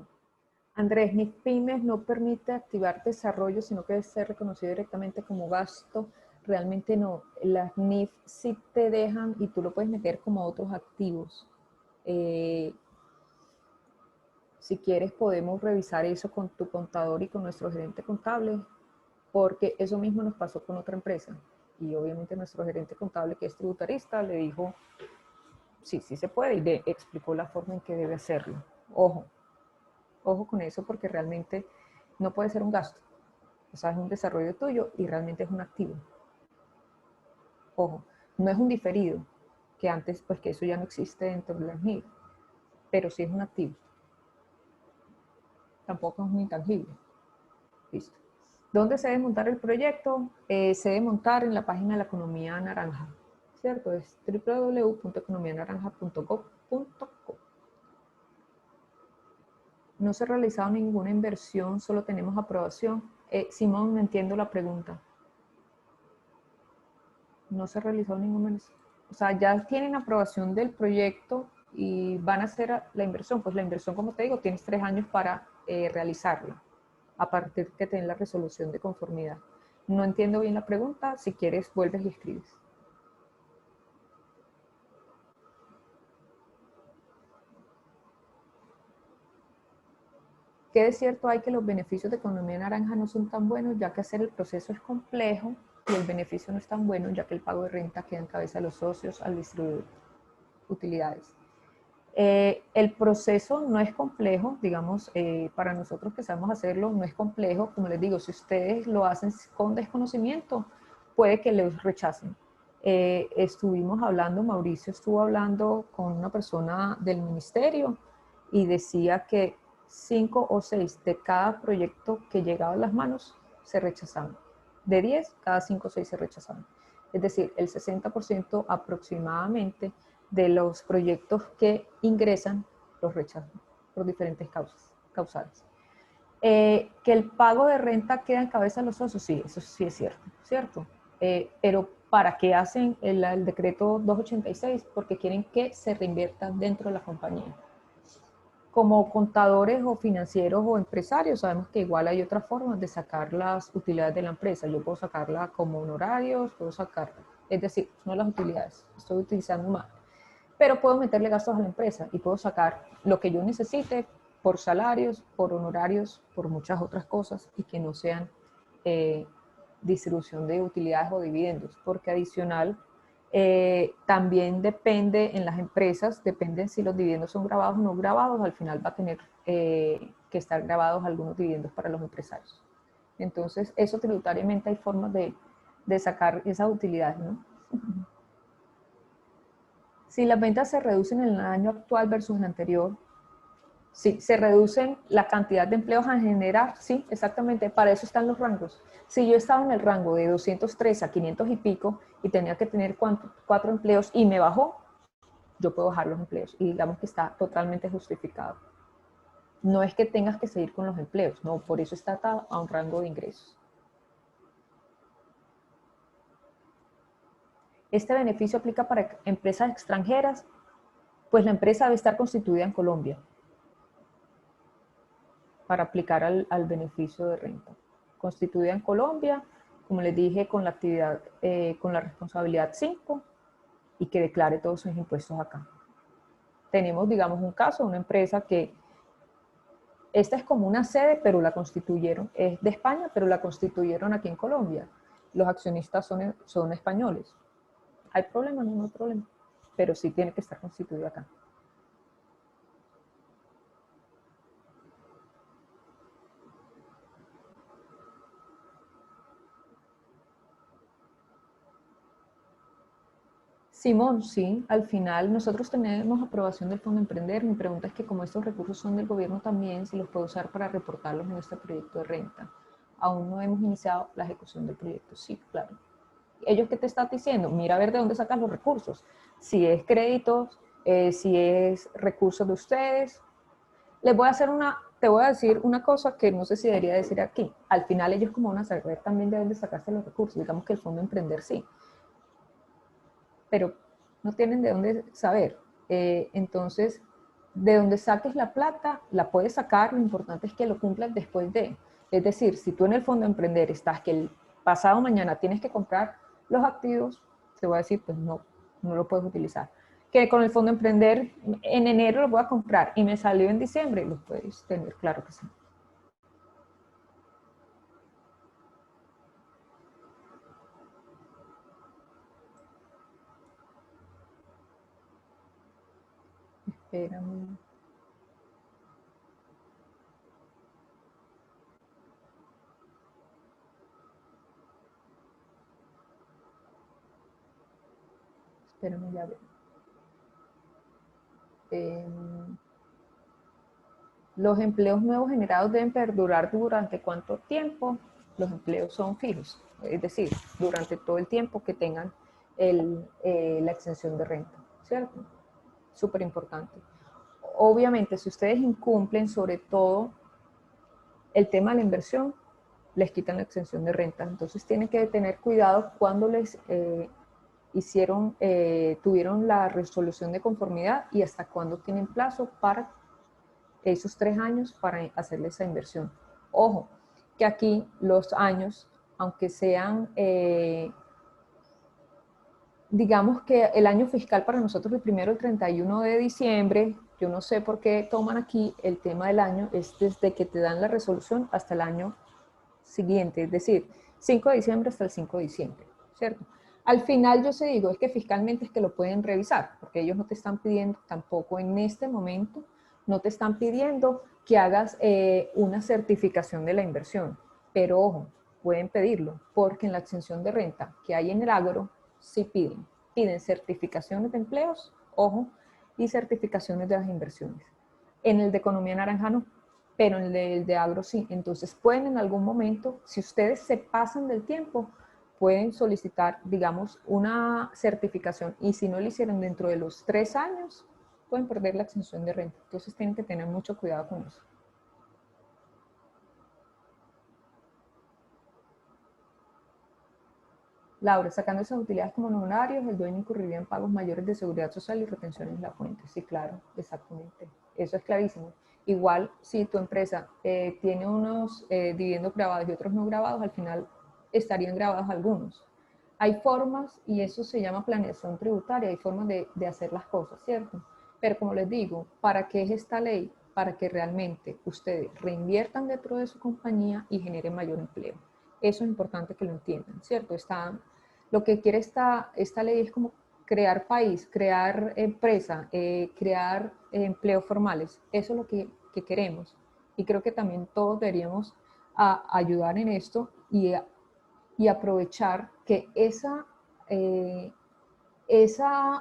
Andrés, NIF Pymes no permite activar desarrollo, sino que debe ser reconocido directamente como gasto. Realmente no. Las NIF sí te dejan y tú lo puedes meter como otros activos. Si quieres podemos revisar eso con tu contador y con nuestro gerente contable, porque eso mismo nos pasó con otra empresa. Y obviamente nuestro gerente contable, que es tributarista, le dijo, sí, sí se puede, y le explicó la forma en que debe hacerlo. Ojo con eso, porque realmente no puede ser un gasto. O sea, es un desarrollo tuyo y realmente es un activo. Ojo, no es un diferido, que antes, pues que eso ya no existe dentro de las NIF, pero sí es un activo. Tampoco es un intangible. Listo. ¿Dónde se debe montar el proyecto? Se debe montar en la página de la economía naranja, ¿cierto? Es www.economianaranja.gov.co. No se ha realizado ninguna inversión, solo tenemos aprobación. Simón, no entiendo la pregunta. No se ha realizado ninguna inversión. O sea, ya tienen aprobación del proyecto y van a hacer la inversión. Pues la inversión, como te digo, tienes 3 años para realizarla, a partir que te den la resolución de conformidad. No entiendo bien la pregunta, si quieres vuelves y escribes. ¿Qué de cierto hay que los beneficios de economía naranja no son tan buenos, ya que hacer el proceso es complejo y el beneficio no es tan bueno, ya que el pago de renta queda en cabeza de los socios al distribuir utilidades? El proceso no es complejo, digamos, para nosotros que sabemos hacerlo, no es complejo. Como les digo, si ustedes lo hacen con desconocimiento, puede que les rechacen. Estuvimos hablando, Mauricio estuvo hablando con una persona del ministerio y decía que 5 o 6 de cada proyecto que llegaba a las manos se rechazaban. De 10, cada 5 o 6 se rechazaban. Es decir, el 60% aproximadamente de los proyectos que ingresan los rechazan por diferentes causales. Que el pago de renta queda en cabeza de los socios, sí, eso sí es cierto, ¿cierto? Pero ¿para qué hacen el decreto 286? Porque quieren que se reinvierta dentro de la compañía. Como contadores o financieros o empresarios, sabemos que igual hay otras formas de sacar las utilidades de la empresa. Yo puedo sacarla como honorarios, puedo sacarla, es decir, no las utilidades, estoy utilizando más. Pero puedo meterle gastos a la empresa y puedo sacar lo que yo necesite por salarios, por honorarios, por muchas otras cosas y que no sean distribución de utilidades o dividendos, porque adicional también depende en las empresas, depende si los dividendos son grabados o no grabados, al final va a tener que estar grabados algunos dividendos para los empresarios. Entonces, eso tributariamente hay formas de sacar esas utilidades, ¿no? Si las ventas se reducen en el año actual versus el anterior, sí, se reducen la cantidad de empleos a generar, sí, exactamente, para eso están los rangos. Si yo estaba en el rango de 203 a 500 y pico y tenía que tener 4 empleos y me bajó, yo puedo bajar los empleos y digamos que está totalmente justificado. No es que tengas que seguir con los empleos, no, por eso está atado a un rango de ingresos. Este beneficio aplica para empresas extranjeras, pues la empresa debe estar constituida en Colombia para aplicar al beneficio de renta. Constituida en Colombia, como les dije, con la actividad, con la responsabilidad 5 y que declare todos sus impuestos acá. Tenemos, digamos, un caso, una empresa que esta es como una sede, pero la constituyeron, es de España, pero la constituyeron aquí en Colombia. Los accionistas son españoles. ¿Hay problema? No, no hay problema. Pero sí tiene que estar constituido acá. Simón, sí, al final nosotros tenemos aprobación del Fondo Emprender. Mi pregunta es que como estos recursos son del gobierno también, si los puedo usar para reportarlos en este proyecto de renta. Aún no hemos iniciado la ejecución del proyecto. Sí, claro. ¿Ellos qué te están diciendo? Mira a ver de dónde sacas los recursos. Si es créditos, si es recursos de ustedes. Te voy a decir una cosa que no sé si debería decir aquí. Al final ellos como van a saber también de dónde sacarse los recursos. Digamos que el Fondo Emprender sí, pero no tienen de dónde saber. Entonces, de donde saques la plata, la puedes sacar, lo importante es que lo cumplas después de. Es decir, si tú en el Fondo Emprender estás que el pasado mañana tienes que comprar los activos, te voy a decir, pues no, no lo puedes utilizar. Que con el Fondo Emprender en enero lo voy a comprar y me salió en diciembre, lo puedes tener, claro que sí. Espérame. Espérame, ya veo. Los empleos nuevos generados deben perdurar durante cuánto tiempo. Los empleos son fijos, es decir, durante todo el tiempo que tengan la exención de renta, ¿cierto? Súper importante. Obviamente, si ustedes incumplen sobre todo el tema de la inversión, les quitan la exención de renta. Entonces tienen que tener cuidado cuando les tuvieron la resolución de conformidad y hasta cuándo tienen plazo para esos 3 años para hacerle esa inversión. Ojo, que aquí los años, aunque sean, digamos que el año fiscal para nosotros el primero, el 31 de diciembre, yo no sé por qué toman aquí el tema del año, es desde que te dan la resolución hasta el año siguiente, es decir, 5 de diciembre hasta el 5 de diciembre, ¿cierto? Al final yo se digo, es que fiscalmente es que lo pueden revisar, porque ellos no te están pidiendo tampoco en este momento, no te están pidiendo que hagas una certificación de la inversión, pero ojo, pueden pedirlo, porque en la exención de renta que hay en el agro, sí piden certificaciones de empleos, ojo, y certificaciones de las inversiones. En el de economía naranja no, pero en el de agro sí. Entonces pueden en algún momento, si ustedes se pasan del tiempo, pueden solicitar, digamos, una certificación y si no lo hicieron dentro de los 3 años, pueden perder la exención de renta. Entonces tienen que tener mucho cuidado con eso. Laura, sacando esas utilidades como honorarios, el dueño incurriría en pagos mayores de seguridad social y retenciones de la fuente. Sí, claro, exactamente. Eso es clarísimo. Igual, si tu empresa tiene unos dividendos grabados y otros no grabados, al final estarían grabados algunos. Hay formas, y eso se llama planeación tributaria, hay formas de hacer las cosas, ¿cierto? Pero como les digo, ¿para qué es esta ley? Para que realmente ustedes reinviertan dentro de su compañía y generen mayor empleo. Eso es importante que lo entiendan, ¿cierto? Lo que quiere esta ley es como crear país, crear empresa, crear empleos formales. Eso es lo que queremos. Y creo que también todos deberíamos a ayudar en esto y aprovechar que esa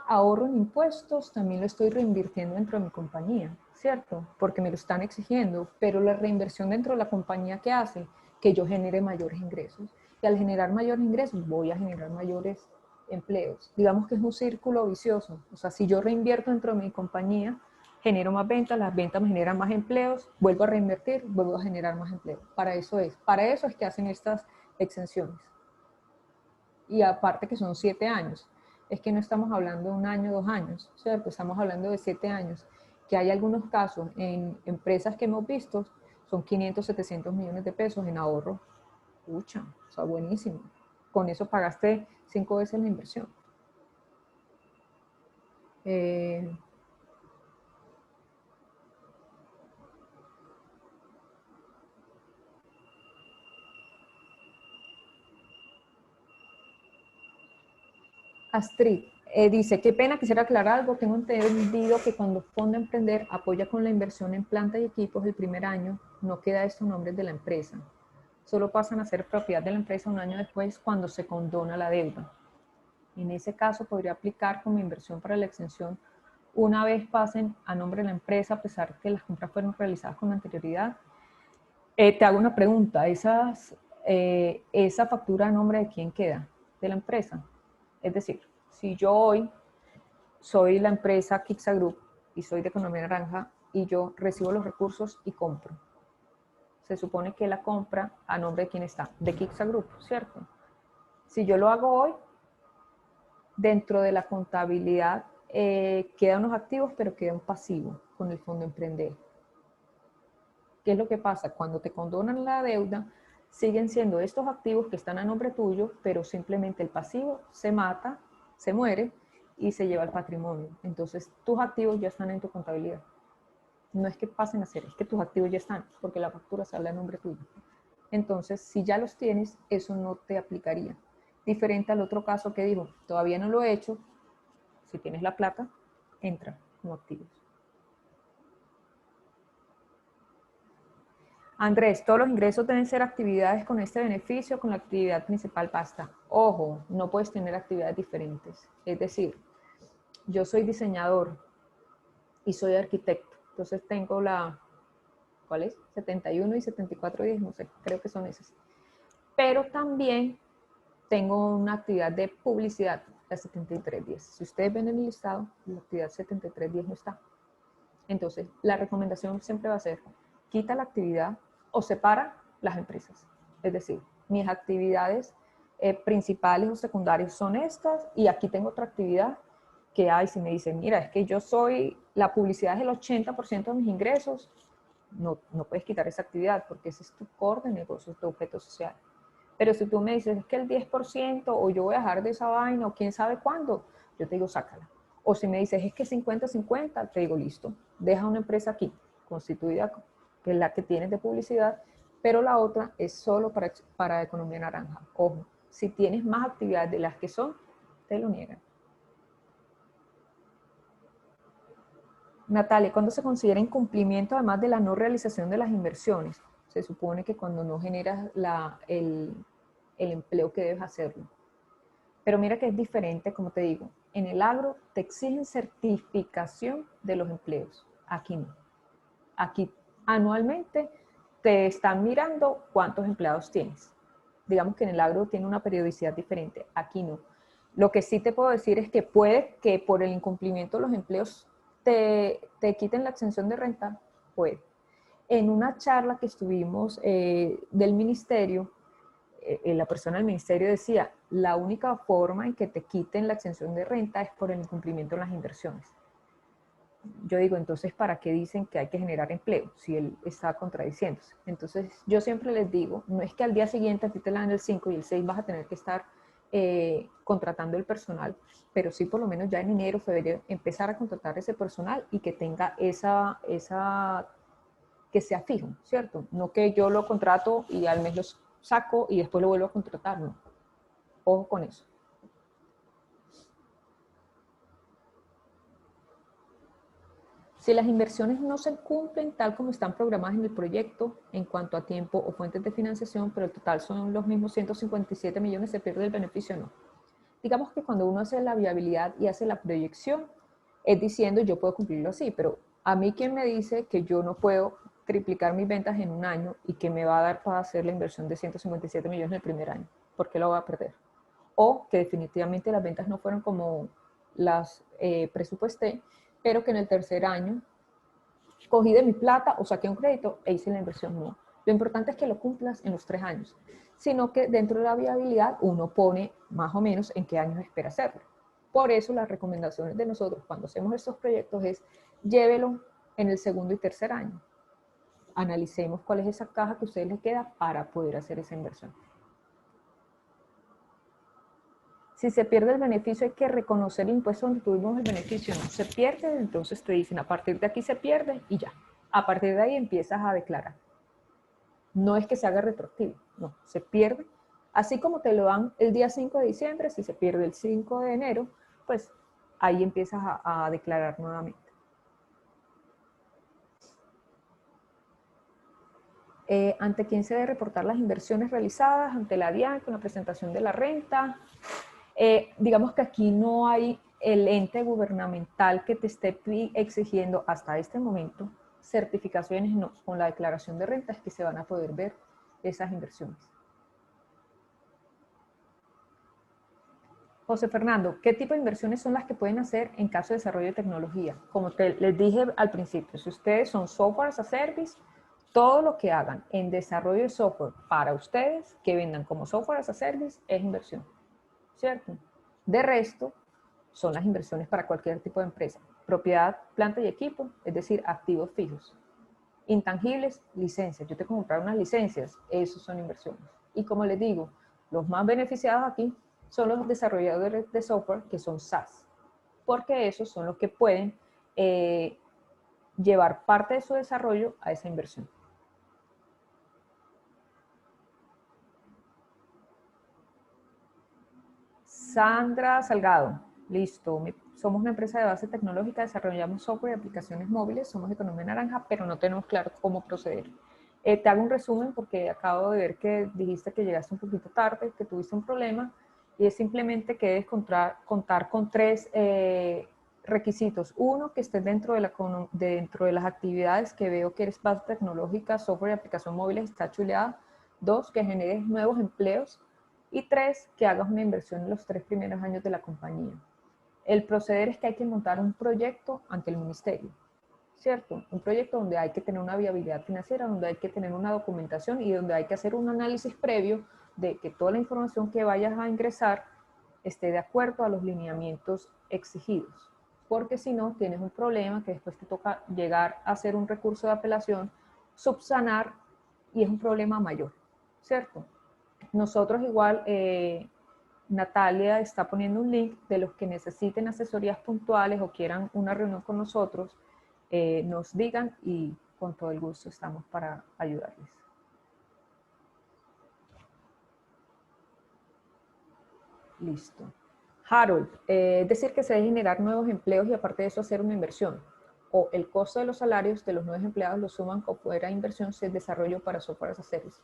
ahorro en impuestos también lo estoy reinvirtiendo dentro de mi compañía, ¿cierto? Porque me lo están exigiendo, pero la reinversión dentro de la compañía que hace que yo genere mayores ingresos. Y al generar mayores ingresos voy a generar mayores empleos. Digamos que es un círculo vicioso. O sea, si yo reinvierto dentro de mi compañía, genero más ventas, las ventas me generan más empleos, vuelvo a reinvertir, vuelvo a generar más empleo. Para eso es que hacen estas exenciones. Y aparte que son 7 años. Es que no estamos hablando de 1 año, 2 años, ¿cierto? Estamos hablando de 7 años. Que hay algunos casos en empresas que hemos visto, son 500, 700 millones de pesos en ahorro. Pucha, o sea, buenísimo. Con eso pagaste 5 veces la inversión. Astrid dice, qué pena, quisiera aclarar algo. Tengo entendido que cuando Fondo Emprender apoya con la inversión en planta y equipos el primer año, no queda esto en nombre de la empresa. Solo pasan a ser propiedad de la empresa 1 año después cuando se condona la deuda. En ese caso podría aplicar como inversión para la exención una vez pasen a nombre de la empresa a pesar de que las compras fueron realizadas con anterioridad. Te hago una pregunta, ¿esa factura a nombre de quién queda? ¿De la empresa? Es decir, si yo hoy soy la empresa Kixa Group y soy de Economía Naranja y yo recibo los recursos y compro, se supone que la compra a nombre de quién está, de Kixa Group, ¿cierto? Si yo lo hago hoy, dentro de la contabilidad quedan unos activos, pero queda un pasivo con el Fondo Emprender. ¿Qué es lo que pasa? Cuando te condonan la deuda, siguen siendo estos activos que están a nombre tuyo, pero simplemente el pasivo se mata, se muere y se lleva el patrimonio. Entonces, tus activos ya están en tu contabilidad. No es que pasen a ser, es que tus activos ya están, porque la factura sale a nombre tuyo. Entonces, si ya los tienes, eso no te aplicaría. Diferente al otro caso que dijo, todavía no lo he hecho, si tienes la plata, entra como activos. Andrés, todos los ingresos deben ser actividades con este beneficio, con la actividad principal basta. Ojo, no puedes tener actividades diferentes. Es decir, yo soy diseñador y soy arquitecto. Entonces tengo ¿cuál es? 71 y 74 días, no sé, creo que son esas. Pero también tengo una actividad de publicidad, la 7310. Si ustedes ven en el listado, la actividad 7310 no está. Entonces, la recomendación siempre va a ser, quita la actividad o separa las empresas. Es decir, mis actividades principales o secundarias son estas y aquí tengo otra actividad que hay. Si me dicen, mira, es que yo soy, la publicidad es el 80% de mis ingresos, no puedes quitar esa actividad porque ese es tu core de negocio, es tu objeto social. Pero si tú me dices, es que el 10% o yo voy a dejar de esa vaina o quién sabe cuándo, yo te digo, sácala. O si me dices, es que 50-50, te digo, listo, deja una empresa aquí, constituida, que es la que tienes de publicidad, pero la otra es solo para economía naranja. Ojo, si tienes más actividades de las que son, te lo niegan. Natalia, ¿cuándo se considera incumplimiento además de la no realización de las inversiones? Se supone que cuando no generas el empleo que debes hacerlo. Pero mira que es diferente, como te digo, en el agro te exigen certificación de los empleos, aquí no. Aquí anualmente te están mirando cuántos empleados tienes. Digamos que en el agro tiene una periodicidad diferente, aquí no. Lo que sí te puedo decir es que puede que por el incumplimiento de los empleos te quiten la exención de renta, puede. En una charla que estuvimos del ministerio, la persona del ministerio decía, la única forma en que te quiten la exención de renta es por el incumplimiento en las inversiones. Yo digo, entonces, ¿para qué dicen que hay que generar empleo? Si él está contradiciéndose. Entonces, yo siempre les digo, no es que al día siguiente a ti te la dan el 5 y el 6 vas a tener que estar contratando el personal, pero sí por lo menos ya en enero, febrero, empezar a contratar ese personal y que tenga que sea fijo, ¿cierto? No que yo lo contrato y al mes los saco y después lo vuelvo a contratar, no. Ojo con eso. Si las inversiones no se cumplen tal como están programadas en el proyecto en cuanto a tiempo o fuentes de financiación, pero el total son los mismos 157 millones, se pierde el beneficio o no. Digamos que cuando uno hace la viabilidad y hace la proyección, es diciendo yo puedo cumplirlo así, pero a mí quien me dice que yo no puedo triplicar mis ventas en un año y que me va a dar para hacer la inversión de 157 millones el primer año, ¿por qué lo voy a perder? O que definitivamente las ventas no fueron como las presupuesté, pero que en el tercer año cogí de mi plata o saqué un crédito e hice la inversión. No. Lo importante es que lo cumplas en los 3 años, sino que dentro de la viabilidad uno pone más o menos en qué años espera hacerlo. Por eso las recomendaciones de nosotros cuando hacemos estos proyectos es llévelo en el segundo y tercer año. Analicemos cuál es esa caja que a ustedes les queda para poder hacer esa inversión. Si se pierde el beneficio, hay que reconocer el impuesto donde tuvimos el beneficio. No se pierde, entonces te dicen, a partir de aquí se pierde y ya. A partir de ahí empiezas a declarar. No es que se haga retroactivo, no, se pierde. Así como te lo dan el día 5 de diciembre, si se pierde el 5 de enero, pues ahí empiezas a declarar nuevamente. ¿Ante quién se debe reportar las inversiones realizadas? Ante la DIAN, con la presentación de la renta. Digamos que aquí no hay el ente gubernamental que te esté exigiendo hasta este momento certificaciones, no, con la declaración de renta es que se van a poder ver esas inversiones. José Fernando, ¿qué tipo de inversiones son las que pueden hacer en caso de desarrollo de tecnología? Como les dije al principio, si ustedes son software as a service, todo lo que hagan en desarrollo de software para ustedes, que vendan como software as a service, es inversión, ¿cierto? De resto, son las inversiones para cualquier tipo de empresa. Propiedad, planta y equipo, es decir, activos fijos. Intangibles, licencias. Yo tengo que comprar unas licencias, esos son inversiones. Y como les digo, los más beneficiados aquí son los desarrolladores de software que son SaaS, porque esos son los que pueden llevar parte de su desarrollo a esa inversión. Sandra Salgado, listo. Somos una empresa de base tecnológica, desarrollamos software y aplicaciones móviles, somos economía naranja, pero no tenemos claro cómo proceder. Te hago un resumen porque acabo de ver que dijiste que llegaste un poquito tarde, que tuviste un problema, y es simplemente que debes contar con 3 requisitos. Uno, que estés dentro de las actividades que veo que eres base tecnológica, software y aplicación móviles, está chuleada. 2, que generes nuevos empleos. Y 3, que hagas una inversión en los 3 primeros años de la compañía. El proceder es que hay que montar un proyecto ante el ministerio, ¿cierto? Un proyecto donde hay que tener una viabilidad financiera, donde hay que tener una documentación y donde hay que hacer un análisis previo de que toda la información que vayas a ingresar esté de acuerdo a los lineamientos exigidos. Porque si no, tienes un problema que después te toca llegar a hacer un recurso de apelación, subsanar y es un problema mayor, ¿cierto? Nosotros igual, Natalia está poniendo un link de los que necesiten asesorías puntuales o quieran una reunión con nosotros, nos digan y con todo el gusto estamos para ayudarles. Listo. Harold, es decir que se debe generar nuevos empleos y aparte de eso hacer una inversión. O el costo de los salarios de los nuevos empleados lo suman como fuera inversión si es desarrollo para software as a service.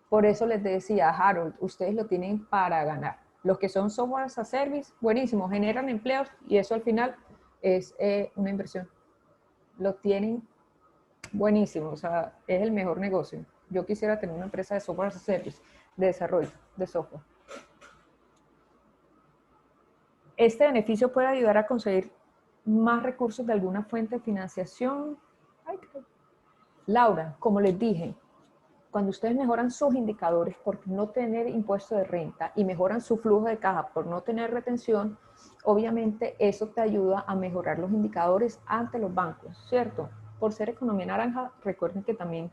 Por eso les decía, Harold, ustedes lo tienen para ganar. Los que son software as a service, buenísimo, generan empleos y eso al final es una inversión. Lo tienen buenísimo, o sea, es el mejor negocio. Yo quisiera tener una empresa de software as a service, de desarrollo de software. Este beneficio puede ayudar a conseguir más recursos de alguna fuente de financiación. Laura, como les dije, cuando ustedes mejoran sus indicadores por no tener impuesto de renta y mejoran su flujo de caja por no tener retención, obviamente eso te ayuda a mejorar los indicadores ante los bancos, ¿cierto? Por ser economía naranja, recuerden que también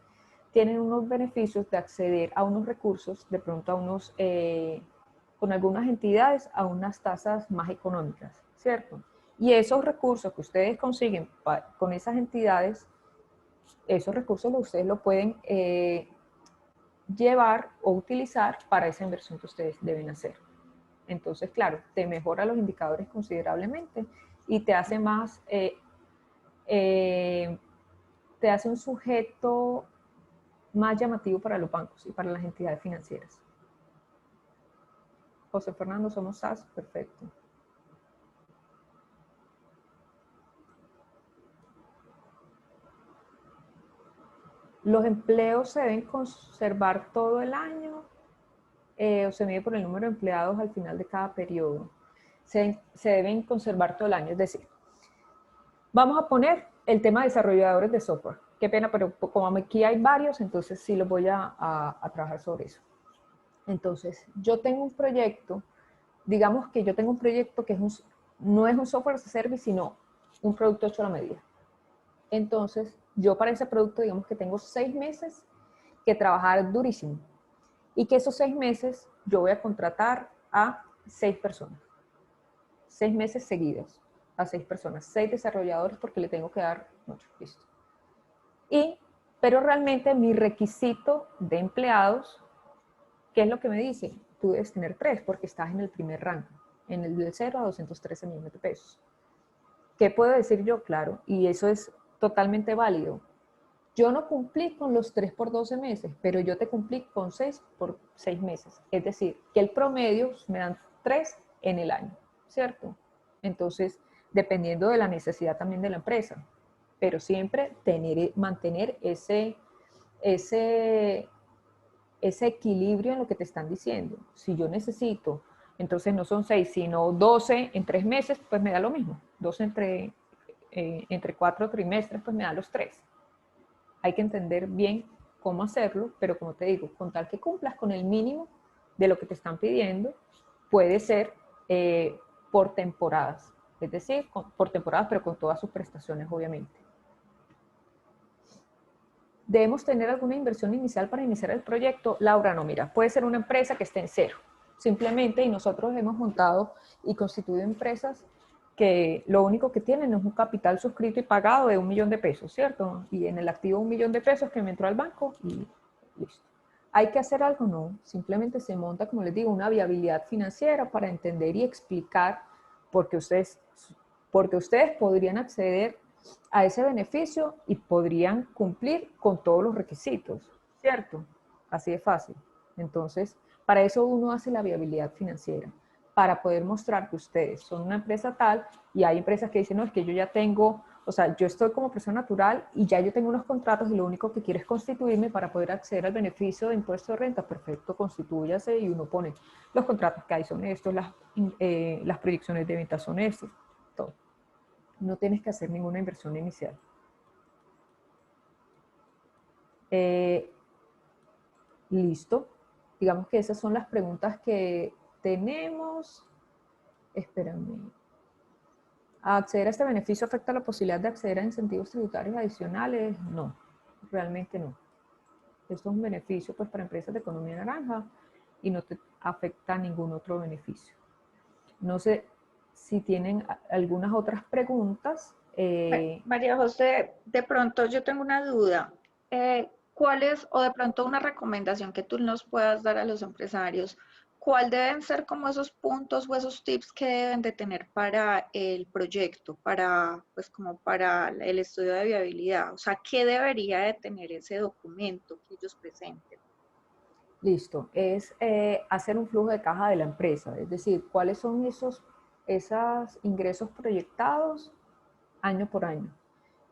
tienen unos beneficios de acceder a unos recursos, de pronto a unos, con algunas entidades, a unas tasas más económicas, ¿cierto? Y esos recursos que ustedes consiguen con esas entidades, esos recursos ustedes lo pueden llevar o utilizar para esa inversión que ustedes deben hacer. Entonces, claro, te mejora los indicadores considerablemente y te hace más te hace un sujeto más llamativo para los bancos y para las entidades financieras. José Fernando, somos SAS, perfecto. ¿Los empleos se deben conservar todo el año o se mide por el número de empleados al final de cada periodo? Se deben conservar todo el año, es decir, vamos a poner el tema de desarrolladores de software. Qué pena, pero como aquí hay varios, entonces sí los voy a trabajar sobre eso. Entonces, yo tengo un proyecto, digamos que yo tengo un proyecto que no es un software as a service, sino un producto hecho a la medida. Entonces, yo para ese producto, digamos que tengo 6 meses que trabajar durísimo. Y que esos 6 meses yo voy a contratar a 6 personas. 6 meses seguidos a 6 personas. 6 desarrolladores porque le tengo que dar mucho. Listo. Pero realmente mi requisito de empleados, ¿qué es lo que me dice? Tú debes tener 3 porque estás en el primer rango, en el del 0 a 213 millones de pesos. ¿Qué puedo decir yo? Claro, y eso es totalmente válido. Yo no cumplí con los 3 por 12 meses, pero yo te cumplí con 6 por 6 meses. Es decir, que el promedio me dan 3 en el año, ¿cierto? Entonces, dependiendo de la necesidad también de la empresa, pero siempre mantener ese equilibrio en lo que te están diciendo. Si yo necesito, entonces no son 6, sino 12 en 3 meses, pues me da lo mismo. 12 entre 4 trimestres, pues me da los 3. Hay que entender bien cómo hacerlo, pero como te digo, con tal que cumplas con el mínimo de lo que te están pidiendo, puede ser por temporadas, es decir, por temporadas, pero con todas sus prestaciones, obviamente. ¿Debemos tener alguna inversión inicial para iniciar el proyecto? Laura, no, mira, puede ser una empresa que esté en cero, simplemente, y nosotros hemos montado y constituido empresas que lo único que tienen es un capital suscrito y pagado de 1 millón de pesos, ¿cierto? Y en el activo 1 millón de pesos que me entró al banco y listo. ¿Hay que hacer algo? No, simplemente se monta, como les digo, una viabilidad financiera para entender y explicar por qué ustedes podrían acceder a ese beneficio y podrían cumplir con todos los requisitos, ¿cierto? Así de fácil. Entonces, para eso uno hace la viabilidad financiera, para poder mostrar que ustedes son una empresa tal, y hay empresas que dicen, no, es que yo ya tengo, o sea, yo estoy como persona natural y ya yo tengo unos contratos y lo único que quiero es constituirme para poder acceder al beneficio de impuesto de renta. Perfecto, constitúyase y uno pone los contratos que hay son estos, las proyecciones de ventas son estos, todo. No tienes que hacer ninguna inversión inicial. Listo. Digamos que esas son las preguntas que tenemos. Espérame. ¿Acceder a este beneficio afecta la posibilidad de acceder a incentivos tributarios adicionales? No, realmente no. Esto es un beneficio pues, para empresas de economía naranja y no te afecta ningún otro beneficio. No sé si tienen algunas otras preguntas. María José, de pronto yo tengo una duda. ¿Cuál es, o de pronto una recomendación que tú nos puedas dar a los empresarios? ¿Cuál deben ser como esos puntos o esos tips que deben de tener para el proyecto, pues como para el estudio de viabilidad? O sea, ¿qué debería de tener ese documento que ellos presenten? Listo, es hacer un flujo de caja de la empresa, es decir, cuáles son esos ingresos proyectados año por año,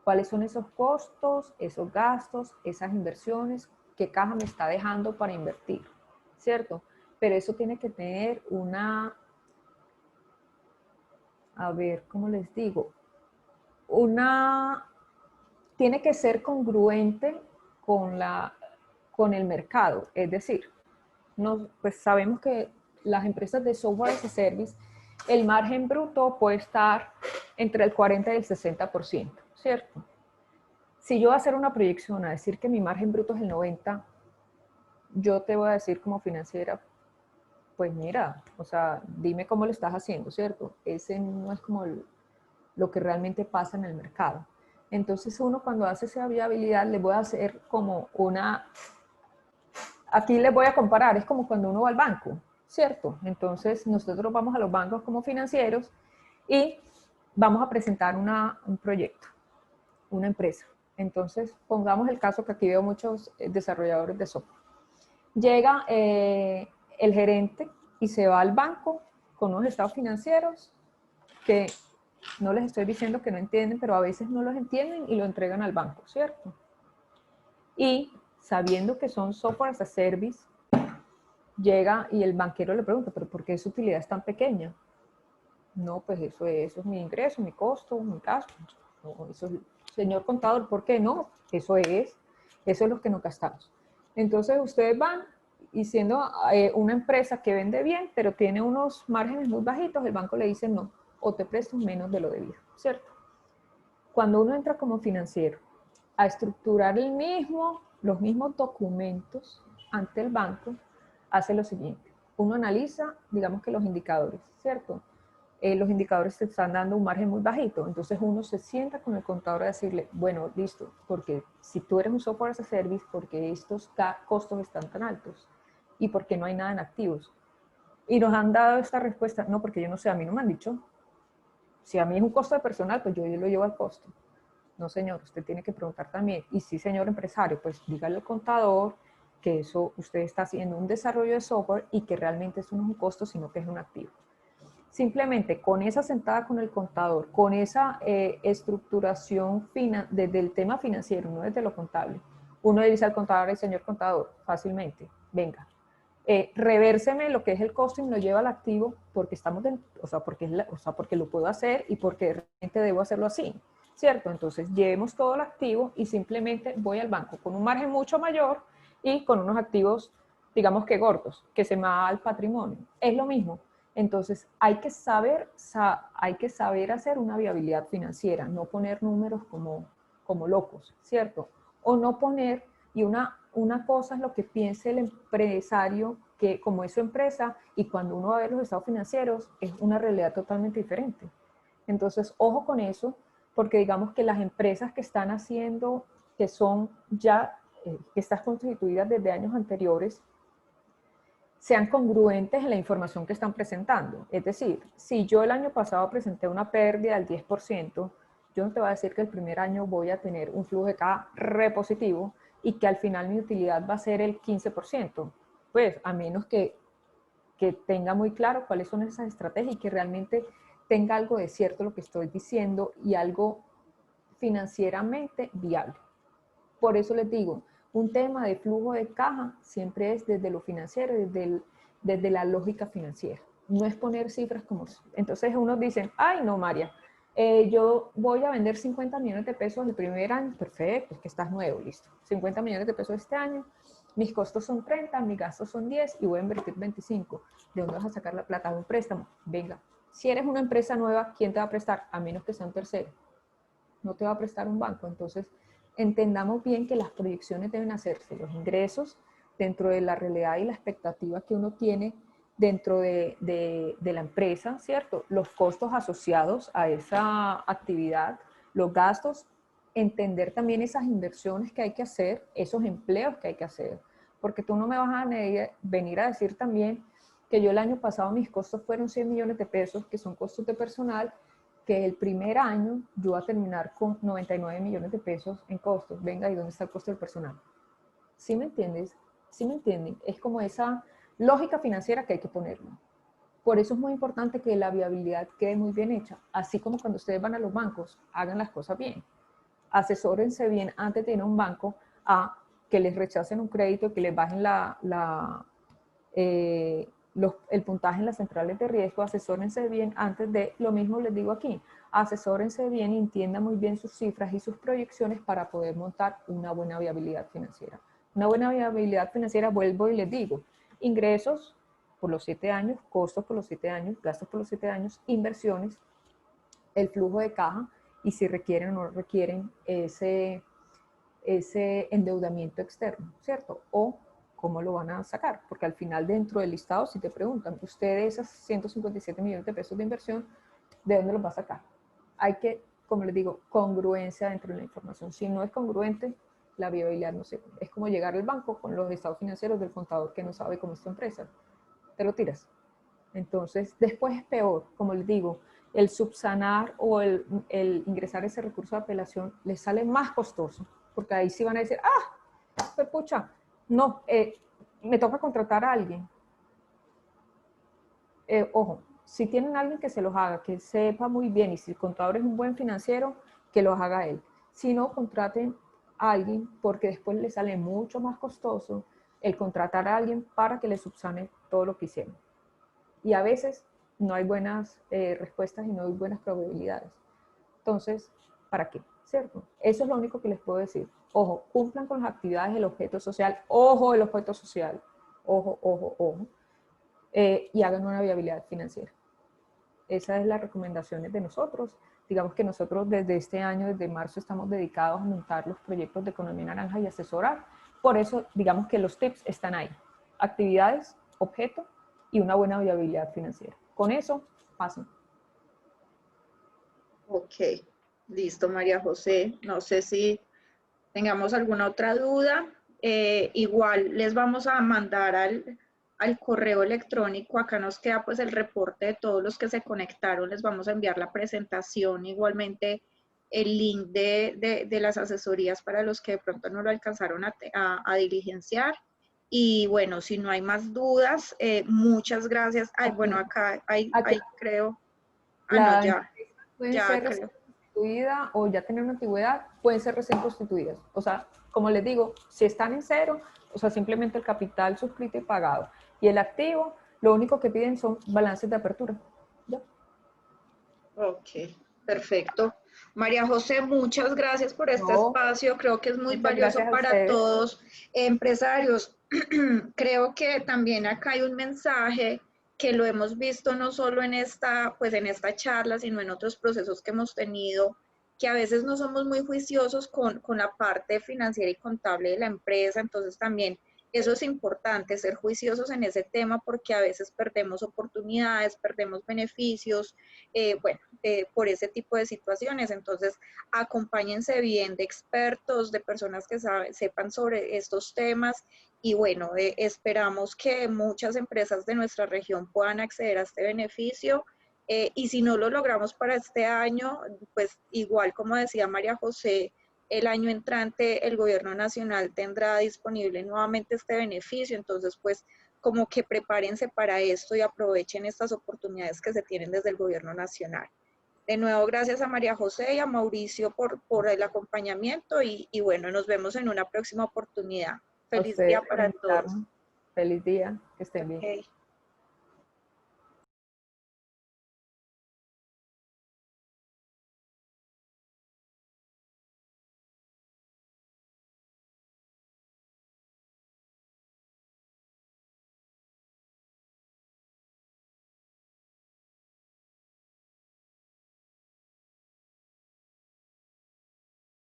cuáles son esos costos, esos gastos, esas inversiones, qué caja me está dejando para invertir, ¿cierto? Pero eso tiene que tener a ver, ¿cómo les digo? Tiene que ser congruente con el mercado, es decir, pues sabemos que las empresas de software as a service, el margen bruto puede estar entre el 40 y el 60%, ¿cierto? Si yo voy a hacer una proyección a decir que mi margen bruto es el 90, yo te voy a decir como financiera, pues mira, o sea, dime cómo lo estás haciendo, ¿cierto? Ese no es como lo que realmente pasa en el mercado. Entonces uno cuando hace esa viabilidad le voy a hacer como aquí les voy a comparar, es como cuando uno va al banco, ¿cierto? Entonces nosotros vamos a los bancos como financieros y vamos a presentar un proyecto. una empresa. Entonces, pongamos el caso que aquí veo muchos desarrolladores de software. Llega el gerente y se va al banco con unos estados financieros que no les estoy diciendo que no entienden, pero a veces no los entienden y lo entregan al banco, ¿cierto? Y sabiendo que son software as a service, llega y el banquero le pregunta, ¿pero por qué su utilidad es tan pequeña? No, pues eso es mi ingreso, mi costo, mi gasto. No, eso es, señor contador, ¿por qué no? Eso es lo que nos gastamos. Entonces ustedes van y siendo una empresa que vende bien, pero tiene unos márgenes muy bajitos, el banco le dice no, o te presto menos de lo debido, ¿cierto? Cuando uno entra como financiero a estructurar los mismos documentos ante el banco, hace lo siguiente. Uno analiza, digamos que los indicadores, ¿cierto? Los indicadores te están dando un margen muy bajito. Entonces uno se sienta con el contador a decirle, bueno, listo, porque si tú eres un software as a service, porque estos costos están tan altos y porque no hay nada en activos. Y nos han dado esta respuesta, no, porque yo no sé, a mí no me han dicho. Si a mí es un costo de personal, pues yo lo llevo al costo. No, señor, usted tiene que preguntar también. Y sí, señor empresario, pues dígale al contador que eso usted está haciendo un desarrollo de software y que realmente eso no es un costo, sino que es un activo. Simplemente con esa sentada con el contador, con esa estructuración fina desde el tema financiero, no desde lo contable, uno le dice al contador, el señor contador, fácilmente, venga, revérseme lo que es el costo y me lo lleva al activo porque estamos, porque lo puedo hacer y porque realmente debo hacerlo así, ¿cierto? Entonces llevemos todo el activo y simplemente voy al banco con un margen mucho mayor y con unos activos, digamos que gordos, que se me va al patrimonio. Es lo mismo. Entonces hay que saber hacer una viabilidad financiera, no poner números como locos, ¿cierto? O no poner, y una cosa es lo que piense el empresario, que como es su empresa, y cuando uno va a ver los estados financieros, es una realidad totalmente diferente. Entonces, ojo con eso, porque digamos que las empresas que están haciendo, que son ya, que están constituidas desde años anteriores, sean congruentes en la información que están presentando. Es decir, si yo el año pasado presenté una pérdida del 10%, yo no te voy a decir que el primer año voy a tener un flujo de caja repositivo y que al final mi utilidad va a ser el 15%. Pues a menos que tenga muy claro cuáles son esas estrategias y que realmente tenga algo de cierto lo que estoy diciendo y algo financieramente viable. Por eso les digo, un tema de flujo de caja siempre es desde lo financiero, desde la lógica financiera. No es poner cifras como... Entonces unos dicen, ay no, María, yo voy a vender 50 millones de pesos el primer año. Perfecto, es que estás nuevo, listo. 50 millones de pesos este año, mis costos son 30, mis gastos son 10 y voy a invertir 25. ¿De dónde vas a sacar la plata? De un préstamo. Venga, si eres una empresa nueva, ¿quién te va a prestar? A menos que sea un tercero. No te va a prestar un banco. Entonces, entendamos bien que las proyecciones deben hacerse, los ingresos dentro de la realidad y la expectativa que uno tiene dentro de la empresa, ¿cierto? Los costos asociados a esa actividad, los gastos, entender también esas inversiones que hay que hacer, esos empleos que hay que hacer, porque tú no me vas a venir a decir también que yo el año pasado mis costos fueron 100 millones de pesos, que son costos de personal, que el primer año yo voy a terminar con 99 millones de pesos en costos. Venga, ¿y dónde está el costo del personal? ¿Sí me entiendes? ¿Sí me entienden? Es como esa lógica financiera que hay que ponerlo. Por eso es muy importante que la viabilidad quede muy bien hecha. Así como cuando ustedes van a los bancos, hagan las cosas bien. Asesórense bien antes de ir a un banco a que les rechacen un crédito, que les bajen el puntaje en las centrales de riesgo. Asesórense bien antes de, lo mismo les digo aquí, asesórense bien y entiendan muy bien sus cifras y sus proyecciones para poder montar una buena viabilidad financiera. Una buena viabilidad financiera, vuelvo y les digo, ingresos por los 7 años, costos por los 7 años, gastos por los 7 años, inversiones, el flujo de caja y si requieren o no requieren ese endeudamiento externo, ¿cierto? O cómo lo van a sacar, porque al final dentro del listado si te preguntan, usted de esas 157 millones de pesos de inversión, ¿de dónde los va a sacar? Hay que, como les digo, congruencia dentro de la información. Si no es congruente, la viabilidad no sé. Es como llegar al banco con los estados financieros del contador que no sabe cómo es tu empresa. Te lo tiras. Entonces, después es peor, como les digo, el subsanar o el ingresar ese recurso de apelación les sale más costoso, porque ahí sí van a decir, pues pucha, no, me toca contratar a alguien. Ojo, si tienen a alguien que se los haga, que sepa muy bien, y si el contador es un buen financiero, que los haga él. Si no, contraten a alguien, porque después les sale mucho más costoso el contratar a alguien para que les subsane todo lo que hicieron. Y a veces no hay buenas respuestas y no hay buenas probabilidades. Entonces, ¿para qué? ¿Cierto? Eso es lo único que les puedo decir. Ojo, cumplan con las actividades del objeto social. Ojo, el objeto social. Ojo, ojo, ojo. Y hagan una viabilidad financiera. Esa es la recomendación de nosotros. Digamos que nosotros desde este año, desde marzo, estamos dedicados a montar los proyectos de economía naranja y asesorar. Por eso, digamos que los tips están ahí. Actividades, objeto y una buena viabilidad financiera. Con eso, pasen. Ok, listo, María José. No sé si tengamos alguna otra duda. Igual les vamos a mandar al correo electrónico. Acá nos queda pues el reporte de todos los que se conectaron. Les vamos a enviar la presentación, igualmente el link de las asesorías para los que de pronto no lo alcanzaron a diligenciar. Y bueno, si no hay más dudas, muchas gracias. Ay, bueno, acá hay creo. Ah, no, La ya, empresa pueden ya ser recién creo. constituida o ya tener una antigüedad, pueden ser recién constituidas. O sea, como les digo, si están en cero, o sea, simplemente el capital suscrito y pagado. Y el activo, lo único que piden son balances de apertura. ¿Ya? Ok, perfecto. María José, muchas gracias por este No, espacio. Creo que es muy muchas valioso gracias a para ustedes. todos empresarios. Creo que también acá hay un mensaje que lo hemos visto no solo en esta, pues en esta charla, sino en otros procesos que hemos tenido, que a veces no somos muy juiciosos con la parte financiera y contable de la empresa. Entonces también eso es importante, ser juiciosos en ese tema porque a veces perdemos oportunidades, perdemos beneficios, por ese tipo de situaciones. Entonces, acompáñense bien de expertos, de personas que sepan sobre estos temas y bueno, esperamos que muchas empresas de nuestra región puedan acceder a este beneficio. Y si no lo logramos para este año, pues igual como decía María José, el año entrante el gobierno nacional tendrá disponible nuevamente este beneficio, entonces pues como que prepárense para esto y aprovechen estas oportunidades que se tienen desde el gobierno nacional. De nuevo, gracias a María José y a Mauricio por el acompañamiento y bueno, nos vemos en una próxima oportunidad. A Feliz día ustedes por para todos. invitarnos. Feliz día, que estén bien. Okay.